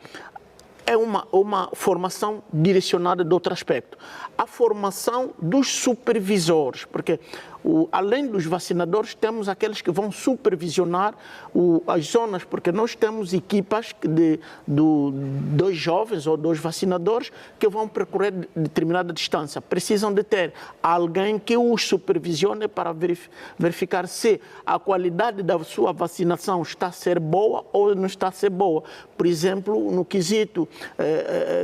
é uma formação direcionada de outro aspecto. A formação dos supervisores, porque além dos vacinadores, temos aqueles que vão supervisionar as zonas, porque nós temos equipas de 2 jovens ou 2 vacinadores que vão percorrer determinada distância. Precisam de ter alguém que os supervisione para verificar se a qualidade da sua vacinação está a ser boa ou não está a ser boa. Por exemplo, no quesito,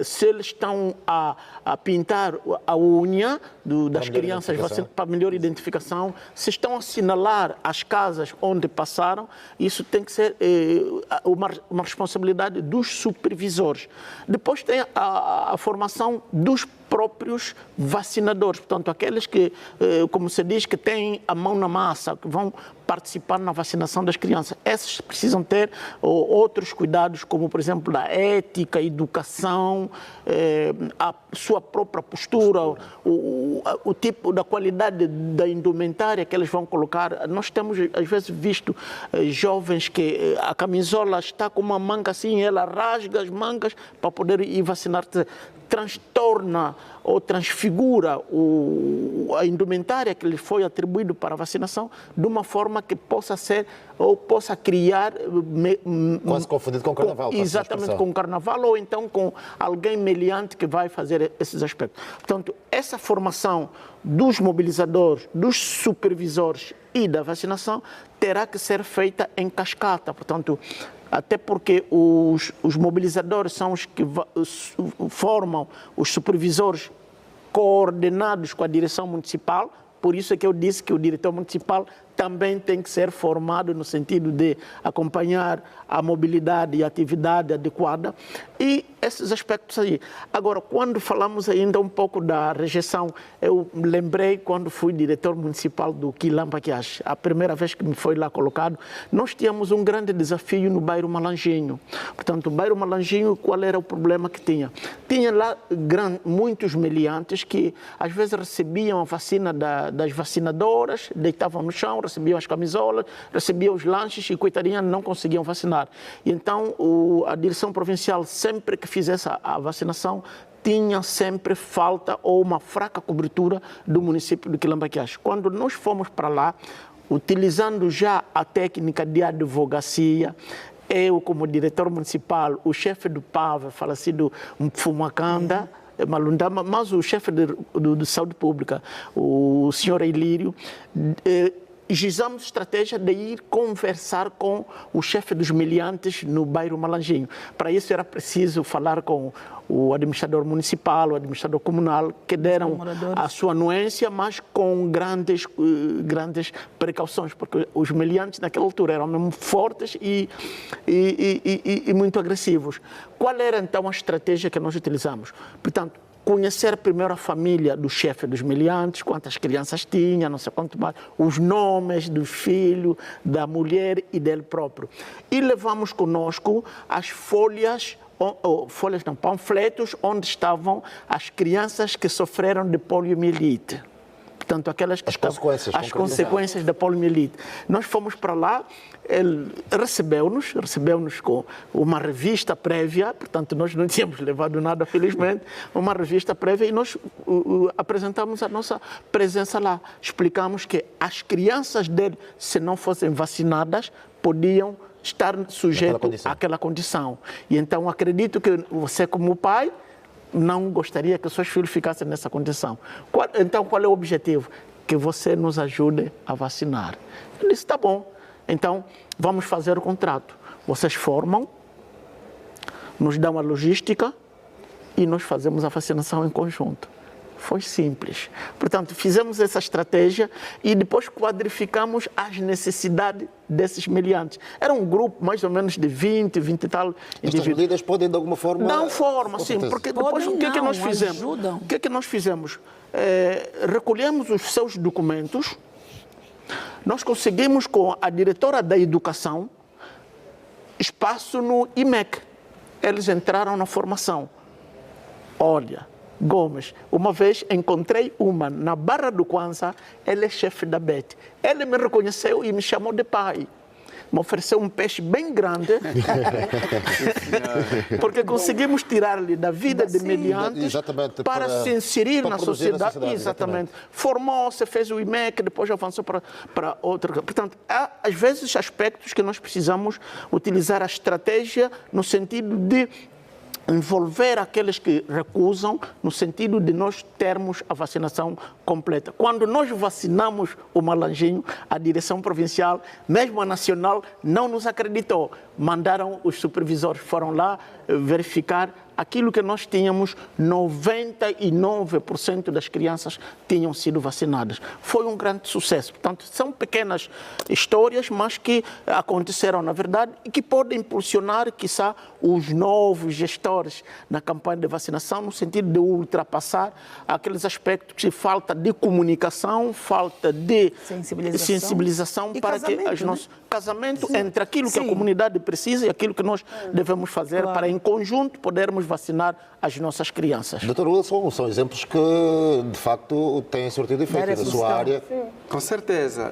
se eles estão a pintar a unha das crianças para melhor identificação, se estão a assinalar as casas onde passaram, isso tem que ser uma responsabilidade dos supervisores. Depois tem a formação dos próprios vacinadores, portanto, aqueles que, como se diz, que têm a mão na massa, que vão participar na vacinação das crianças. Esses precisam ter outros cuidados, como, por exemplo, a ética, a educação, a sua própria postura, o tipo da qualidade da indumentária que eles vão colocar. Nós temos, às vezes, visto jovens que a camisola está com uma manga assim, ela rasga as mangas para poder ir vacinar. Transtorna ou transfigura a indumentária que lhe foi atribuído para a vacinação de uma forma que possa ser ou possa criar... Quase confundido com o carnaval. Exatamente, com o carnaval ou então com alguém meliante que vai fazer esses aspectos. Portanto, essa formação dos mobilizadores, dos supervisores e da vacinação terá que ser feita em cascata. Portanto, até porque os mobilizadores são os que formam os supervisores coordenados com a direção municipal. Por isso é que eu disse que o diretor municipal também tem que ser formado no sentido de acompanhar a mobilidade e a atividade adequada e esses aspectos aí. Agora, quando falamos ainda um pouco da rejeição, eu lembrei quando fui diretor municipal do Quilambaquiache, a primeira vez que me foi lá colocado, nós tínhamos um grande desafio no bairro Malanjinho. Portanto, o bairro Malanjinho, qual era o problema que tinha? Tinha lá muitos meliantes que às vezes recebiam a vacina das vacinadoras, deitavam no chão, recebiam as camisolas, recebiam os lanches e, coitadinha, não conseguiam vacinar. E então, a direção provincial, sempre que fizesse a vacinação, tinha sempre falta ou uma fraca cobertura do município de Quilambaquiache. Quando nós fomos para lá, utilizando já a técnica de advocacia, eu, como diretor municipal, o chefe do PAV, falecido Mfumacanda, Malundama, mas o chefe de saúde pública, o senhor Ilírio, gizamos estratégia de ir conversar com o chefe dos meliantes no bairro Malanjinho. Para isso era preciso falar com o administrador municipal, o administrador comunal, que deram a sua anuência, mas com grandes precauções, porque os meliantes naquela altura eram mesmo fortes e muito agressivos. Qual era então a estratégia que nós utilizamos? Portanto, conhecer primeiro a família do chefe dos meliantes, quantas crianças tinha, não sei quanto mais, os nomes dos filhos, da mulher e dele próprio. E levamos conosco as panfletos onde estavam as crianças que sofreram de poliomielite. Portanto, aquelas as consequências da poliomielite. Nós fomos para lá, ele recebeu-nos com uma revista prévia, portanto, nós não tínhamos levado nada, felizmente, uma revista prévia, e nós apresentamos a nossa presença lá. Explicamos que as crianças dele, se não fossem vacinadas, podiam estar sujeitos àquela condição. E então, acredito que você, como pai, não gostaria que os seus filhos ficassem nessa condição. Então, qual é o objetivo? Que você nos ajude a vacinar. Ele disse, tá bom. Então, vamos fazer o contrato. Vocês formam, nos dão a logística e nós fazemos a vacinação em conjunto. Foi simples. Portanto, fizemos essa estratégia e depois quadrificamos as necessidades desses meliantes. Era um grupo mais ou menos de 20 e tal indivíduos. Estas medidas podem, de alguma forma... Dão forma, sim, porque depois o que é que nós fizemos? Ajudam. O que é que nós fizemos? Recolhemos os seus documentos, nós conseguimos com a diretora da educação espaço no IMEC. Eles entraram na formação. Olha, Gomes, uma vez encontrei uma na Barra do Kwanza, ele é chefe da BET. Ele me reconheceu e me chamou de pai. me ofereceu um peixe bem grande, porque conseguimos tirar-lhe da vida de mediantes Exatamente, para se inserir para na produzir sociedade. Exatamente. Formou-se, fez o IMEC, depois avançou para outra. Portanto, há às vezes aspectos que nós precisamos utilizar a estratégia no sentido de envolver aqueles que recusam, no sentido de nós termos a vacinação completa. Quando nós vacinamos o Malanjinho, a direção provincial, mesmo a nacional, não nos acreditou. Mandaram, os supervisores foram lá verificar aquilo que nós tínhamos, 99% das crianças tinham sido vacinadas. Foi um grande sucesso. Portanto, são pequenas histórias, mas que aconteceram na verdade e que podem impulsionar, quiçá, os novos gestores na campanha de vacinação, no sentido de ultrapassar aqueles aspectos de falta de comunicação, falta de sensibilização para que as nossas... Casamento entre aquilo que a comunidade precisa e aquilo que nós devemos fazer para, em conjunto, podermos vacinar as nossas crianças. Dr. Wilson, são exemplos que, de facto, têm surtido efeito na sua área. Com certeza.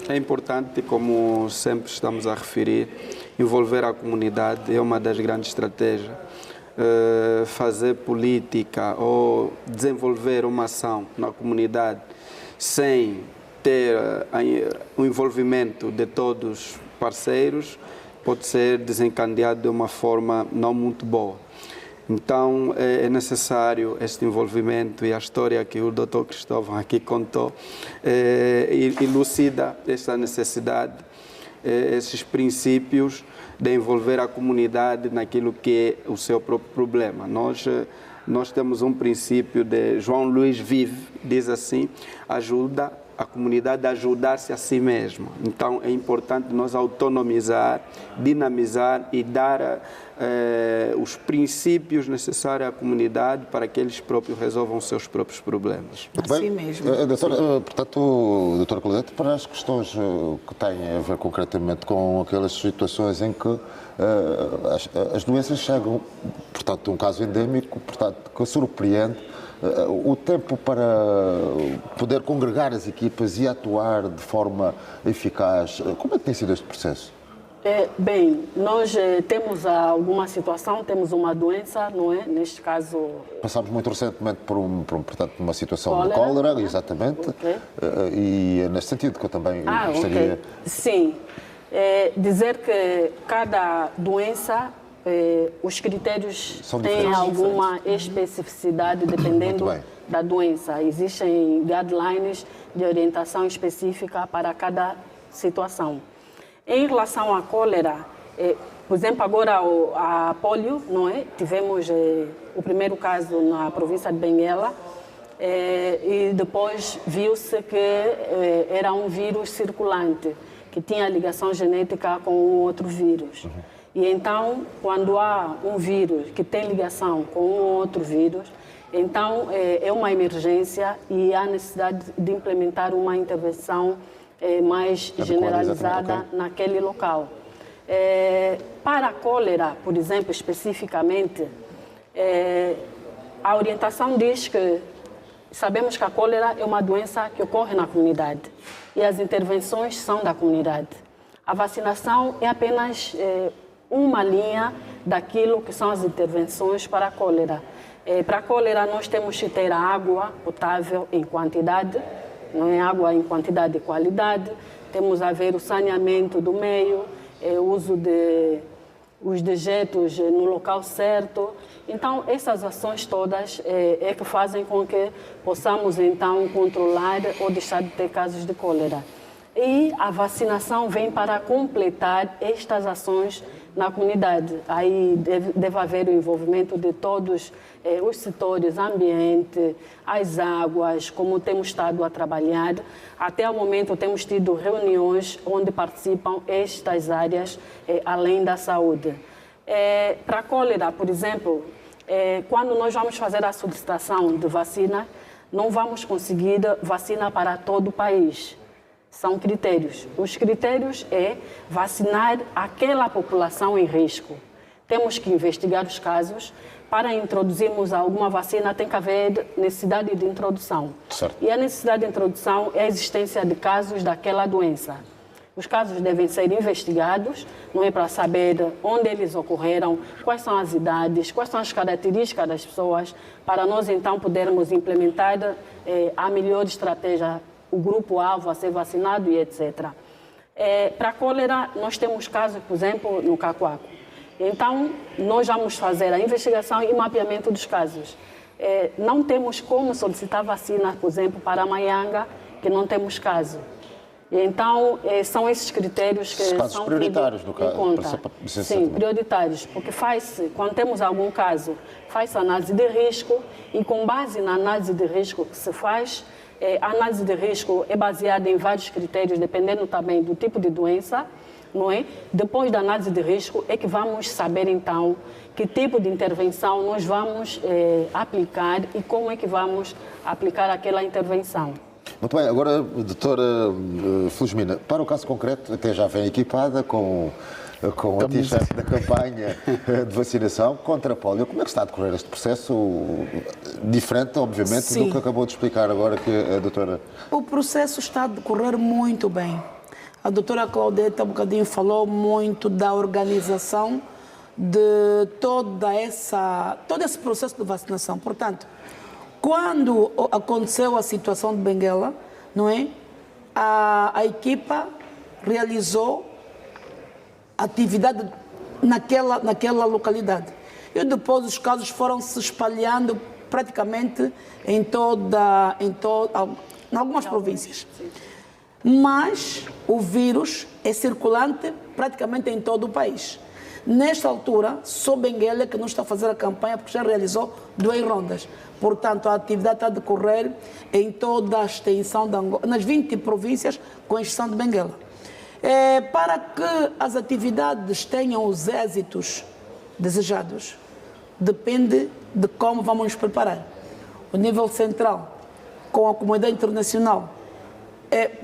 É importante, como sempre estamos a referir, envolver a comunidade é uma das grandes estratégias. Fazer política ou desenvolver uma ação na comunidade sem ter o envolvimento de todos os parceiros pode ser desencadeado de uma forma não muito boa. Então, é necessário este envolvimento, e a história que o Dr. Cristóvão aqui contou elucida esta necessidade, esses princípios de envolver a comunidade naquilo que é o seu próprio problema. Nós temos um princípio de João Luís Vive, diz assim: ajuda a comunidade a ajudar-se a si mesma. Então, é importante nós autonomizar, dinamizar e dar os princípios necessários à comunidade para que eles próprios resolvam os seus próprios problemas. Assim mesmo. Portanto, doutor Claudete, para as questões que têm a ver concretamente com aquelas situações em que as doenças chegam, portanto, um caso endémico, portanto, que surpreende, o tempo para poder congregar as equipas e atuar de forma eficaz, como é que tem sido este processo? Bem, nós temos alguma situação, temos uma doença, não é? Neste caso... Passámos muito recentemente por uma situação de cólera, exatamente, okay. E é nesse sentido que eu também gostaria... Okay. Sim, dizer que cada doença... os critérios têm alguma especificidade dependendo da doença. Existem guidelines de orientação específica para cada situação. Em relação à cólera, por exemplo, agora a polio, não é? Tivemos o primeiro caso na província de Benguela e depois viu-se que era um vírus circulante que tinha ligação genética com outro vírus. E então, quando há um vírus que tem ligação com um outro vírus, então é uma emergência e há necessidade de implementar uma intervenção mais generalizada naquele local. Para a cólera, por exemplo, especificamente, a orientação diz que sabemos que a cólera é uma doença que ocorre na comunidade e as intervenções são da comunidade. A vacinação é apenas uma linha daquilo que são as intervenções para a cólera. Para a cólera, nós temos que ter a água potável em quantidade, não é água em quantidade e qualidade, temos a ver o saneamento do meio, o uso de os dejetos no local certo. Então, essas ações todas é que fazem com que possamos, então, controlar ou deixar de ter casos de cólera. E a vacinação vem para completar estas ações na comunidade. Aí deve haver o envolvimento de todos os setores, ambiente, as águas, como temos estado a trabalhar. Até o momento temos tido reuniões onde participam estas áreas, além da saúde. Para a cólera, por exemplo, quando nós vamos fazer a solicitação de vacina, não vamos conseguir vacina para todo o país. São critérios. Os critérios é vacinar aquela população em risco. Temos que investigar os casos. Para introduzirmos alguma vacina, tem que haver necessidade de introdução. Certo. E a necessidade de introdução é a existência de casos daquela doença. Os casos devem ser investigados, não é, para saber onde eles ocorreram, quais são as idades, quais são as características das pessoas, para nós então podermos implementar a melhor estratégia, o grupo-alvo a ser vacinado e etc. Para a cólera, nós temos casos, por exemplo, no Cacoaco. Então, nós vamos fazer a investigação e mapeamento dos casos. Não temos como solicitar vacina, por exemplo, para a Maianga, que não temos caso. Então, são esses critérios que casos são prioritários, no caso. Sim, prioritários, porque quando temos algum caso, faz análise de risco e com base na análise de risco que se faz, a análise de risco é baseada em vários critérios, dependendo também do tipo de doença, não é? Depois da análise de risco é que vamos saber, então, que tipo de intervenção nós vamos aplicar e como é que vamos aplicar aquela intervenção. Muito bem, agora, doutora Felizmina, para o caso concreto, até já vem equipada com a t-shirt da campanha de vacinação contra a polio. Como é que está a decorrer este processo? Diferente, obviamente, Sim. do que acabou de explicar agora que a doutora... O processo está a decorrer muito bem. A doutora Claudete há um bocadinho falou muito da organização de todo esse processo de vacinação. Portanto, quando aconteceu a situação de Benguela, não é? A equipa realizou atividade naquela localidade. E depois os casos foram se espalhando praticamente em algumas províncias. Mas o vírus é circulante praticamente em todo o país. Nesta altura, só Benguela que não está a fazer a campanha porque já realizou 2 rondas. Portanto, a atividade está a decorrer em toda a extensão de Angola, nas 20 províncias, com exceção de Benguela. Para que as atividades tenham os êxitos desejados, depende de como vamos nos preparar. O nível central, com a comunidade internacional,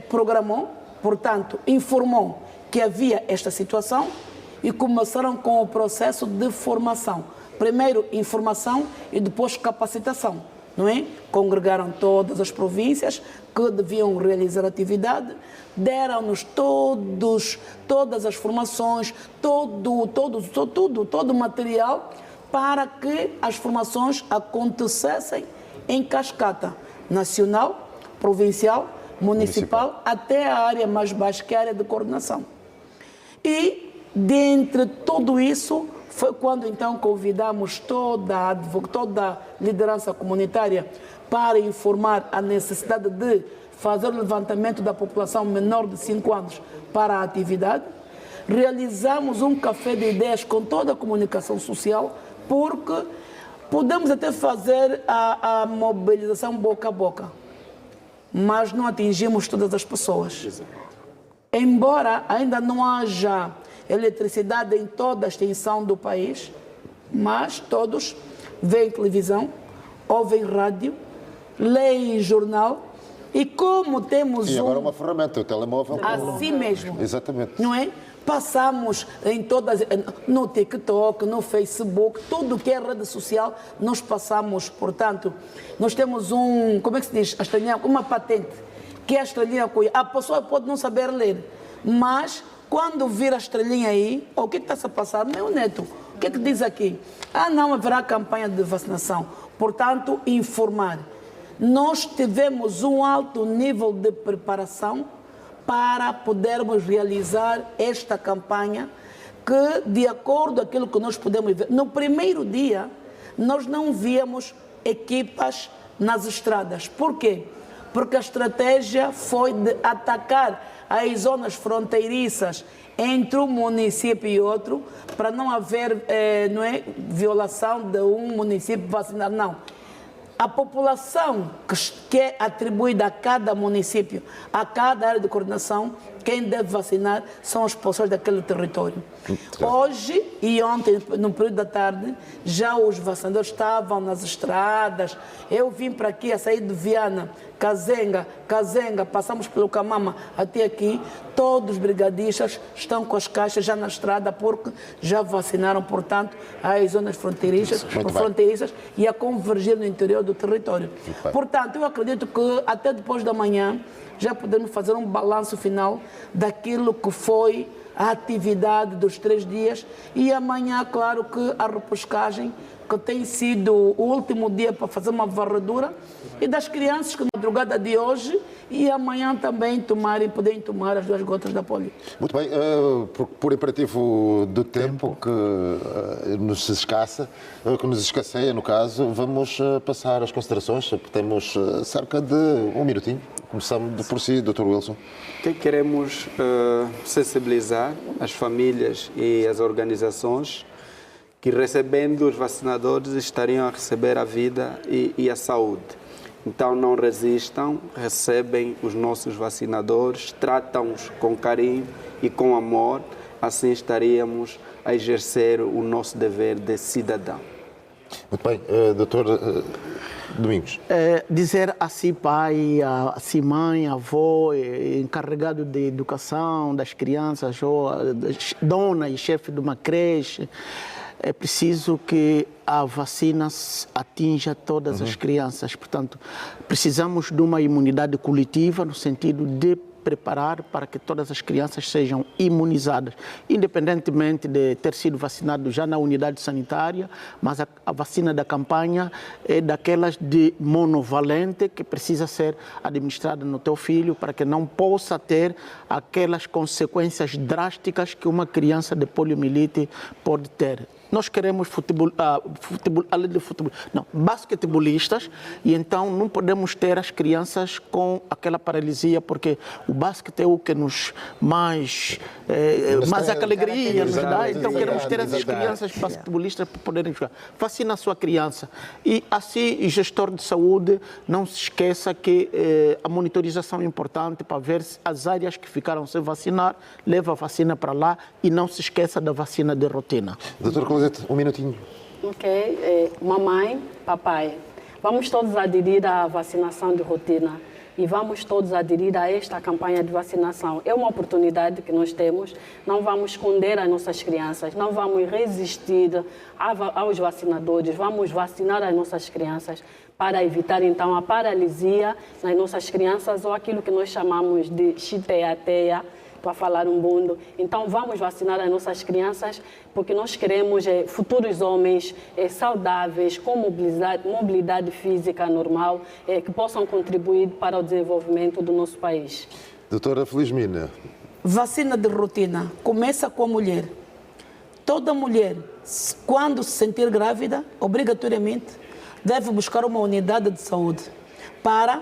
programou, portanto, informou que havia esta situação e começaram com o processo de formação. Primeiro, informação e depois capacitação, não é? Congregaram todas as províncias que deviam realizar atividade, deram-nos todas as formações, todo o material para que as formações acontecessem em cascata nacional, provincial, municipal, até a área mais baixa, que é a área de coordenação. E, dentre tudo isso, foi quando então convidamos toda a liderança comunitária para informar a necessidade de fazer o levantamento da população menor de 5 anos para a atividade. Realizamos um café de ideias com toda a comunicação social, porque podemos até fazer a mobilização boca a boca, mas não atingimos todas as pessoas. Embora ainda não haja eletricidade em toda a extensão do país, mas todos veem televisão, ouvem rádio, leem jornal, e como temos E agora uma ferramenta, o telemóvel. assim mesmo, Exatamente. não é? Passamos no TikTok, no Facebook, tudo que é rede social, nós passamos. Portanto, nós temos como é que se diz? Uma patente, que é a estrelinha. A pessoa pode não saber ler, mas quando vir a estrelinha aí, o que está-se a passar? Meu neto, o que é que diz aqui? Não haverá campanha de vacinação. Portanto, informar. Nós tivemos um alto nível de preparação para podermos realizar esta campanha, que, de acordo com aquilo que nós podemos ver, no primeiro dia, nós não víamos equipas nas estradas. Por quê? Porque a estratégia foi de atacar as zonas fronteiriças entre um município e outro, para não haver violação de um município vacinar. Não. A população que é atribuída a cada município, a cada área de coordenação, quem deve vacinar são as pessoas daquele território. Hoje e ontem, no período da tarde, já os vacinadores estavam nas estradas. Eu vim para aqui, a sair de Viana, Cazenga, passamos pelo Camama até aqui, todos os brigadistas estão com as caixas já na estrada porque já vacinaram, portanto, as zonas fronteiriças e a convergir no interior do território. Portanto, eu acredito que até depois da manhã já podemos fazer um balanço final daquilo que foi a atividade dos 3 dias e amanhã, claro que a repescagem, que tem sido o último dia para fazer uma varredura, e das crianças que na madrugada de hoje e amanhã também poderem tomar as 2 gotas da polio. Muito bem, por imperativo do tempo que nos escasseia, no caso, vamos passar às considerações, porque temos cerca de 1 minutinho. Começamos por si, Dr. Wilson. Que queremos sensibilizar as famílias e as organizações que, recebendo os vacinadores, estariam a receber a vida e a saúde. Então, não resistam, recebem os nossos vacinadores, tratam-os com carinho e com amor, assim estaríamos a exercer o nosso dever de cidadão. Muito bem, Dr. Domingos. Dizer a si pai, a si mãe, avô, encarregado de educação das crianças, ou dona e chefe de uma creche, é preciso que a vacina atinja todas as crianças. Portanto, precisamos de uma imunidade coletiva no sentido de preparar para que todas as crianças sejam imunizadas, independentemente de ter sido vacinado já na unidade sanitária, mas a vacina da campanha é daquelas de monovalente que precisa ser administrada no teu filho para que não possa ter aquelas consequências drásticas que uma criança de poliomielite pode ter. Nós queremos basquetebolistas, e então não podemos ter as crianças com aquela paralisia, porque o basquete é o que nos mais alegria nos dá. Então queremos ter essas crianças basquetebolistas para poderem jogar. Vacina a sua criança. E assim, gestor de saúde, não se esqueça que a monitorização é importante para ver as áreas que ficaram sem vacinar, leva a vacina para lá e não se esqueça da vacina de rotina. Doutor Claudete, 1 minutinho. Ok. Mamãe, papai, vamos todos aderir à vacinação de rotina e vamos todos aderir a esta campanha de vacinação. É uma oportunidade que nós temos, não vamos esconder as nossas crianças, não vamos resistir aos vacinadores, vamos vacinar as nossas crianças para evitar, então, a paralisia nas nossas crianças ou aquilo que nós chamamos de chiteateia, para falar um mundo. Então, vamos vacinar as nossas crianças, porque nós queremos futuros homens saudáveis, com mobilidade física normal, que possam contribuir para o desenvolvimento do nosso país. Doutora Felizmina. Vacina de rotina começa com a mulher. Toda mulher, quando se sentir grávida, obrigatoriamente deve buscar uma unidade de saúde para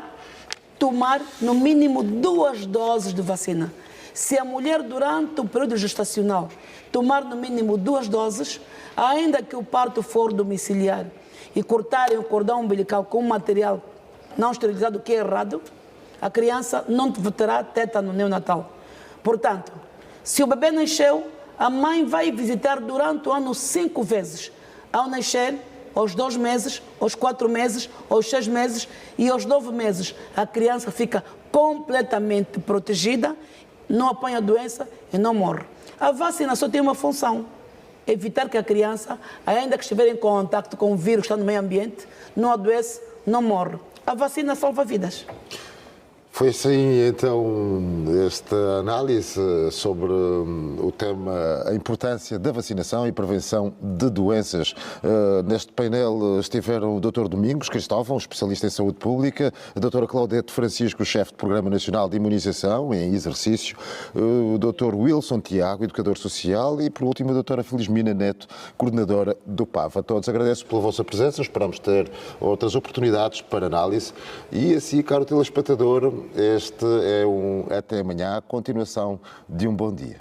tomar no mínimo 2 doses de vacina. Se a mulher, durante o período gestacional, tomar no mínimo 2 doses, ainda que o parto for domiciliar e cortarem o cordão umbilical com um material não esterilizado, que é errado, a criança não terá tétano neonatal. Portanto, se o bebê nasceu, a mãe vai visitar durante o ano 5 vezes. Ao nascer, aos 2 meses, aos 4 meses, aos 6 meses e aos 9 meses, a criança fica completamente protegida, não apanha doença e não morre. A vacina só tem uma função: evitar que a criança, ainda que estiver em contato com o vírus que está no meio ambiente, não adoece, não morre. A vacina salva vidas. Foi assim, então, esta análise sobre o tema, a importância da vacinação e prevenção de doenças. Neste painel estiveram o Dr. Domingos Cristóvão, especialista em saúde pública, a Dra. Claudete Francisco, chefe do Programa Nacional de Imunização em Exercício, o Dr. Wilson Tiago, educador social, e, por último, a Dra. Felizmina Neto, coordenadora do PAV. A todos agradeço pela vossa presença, esperamos ter outras oportunidades para análise. E assim, caro telespectador, este é até amanhã, a continuação de um bom dia.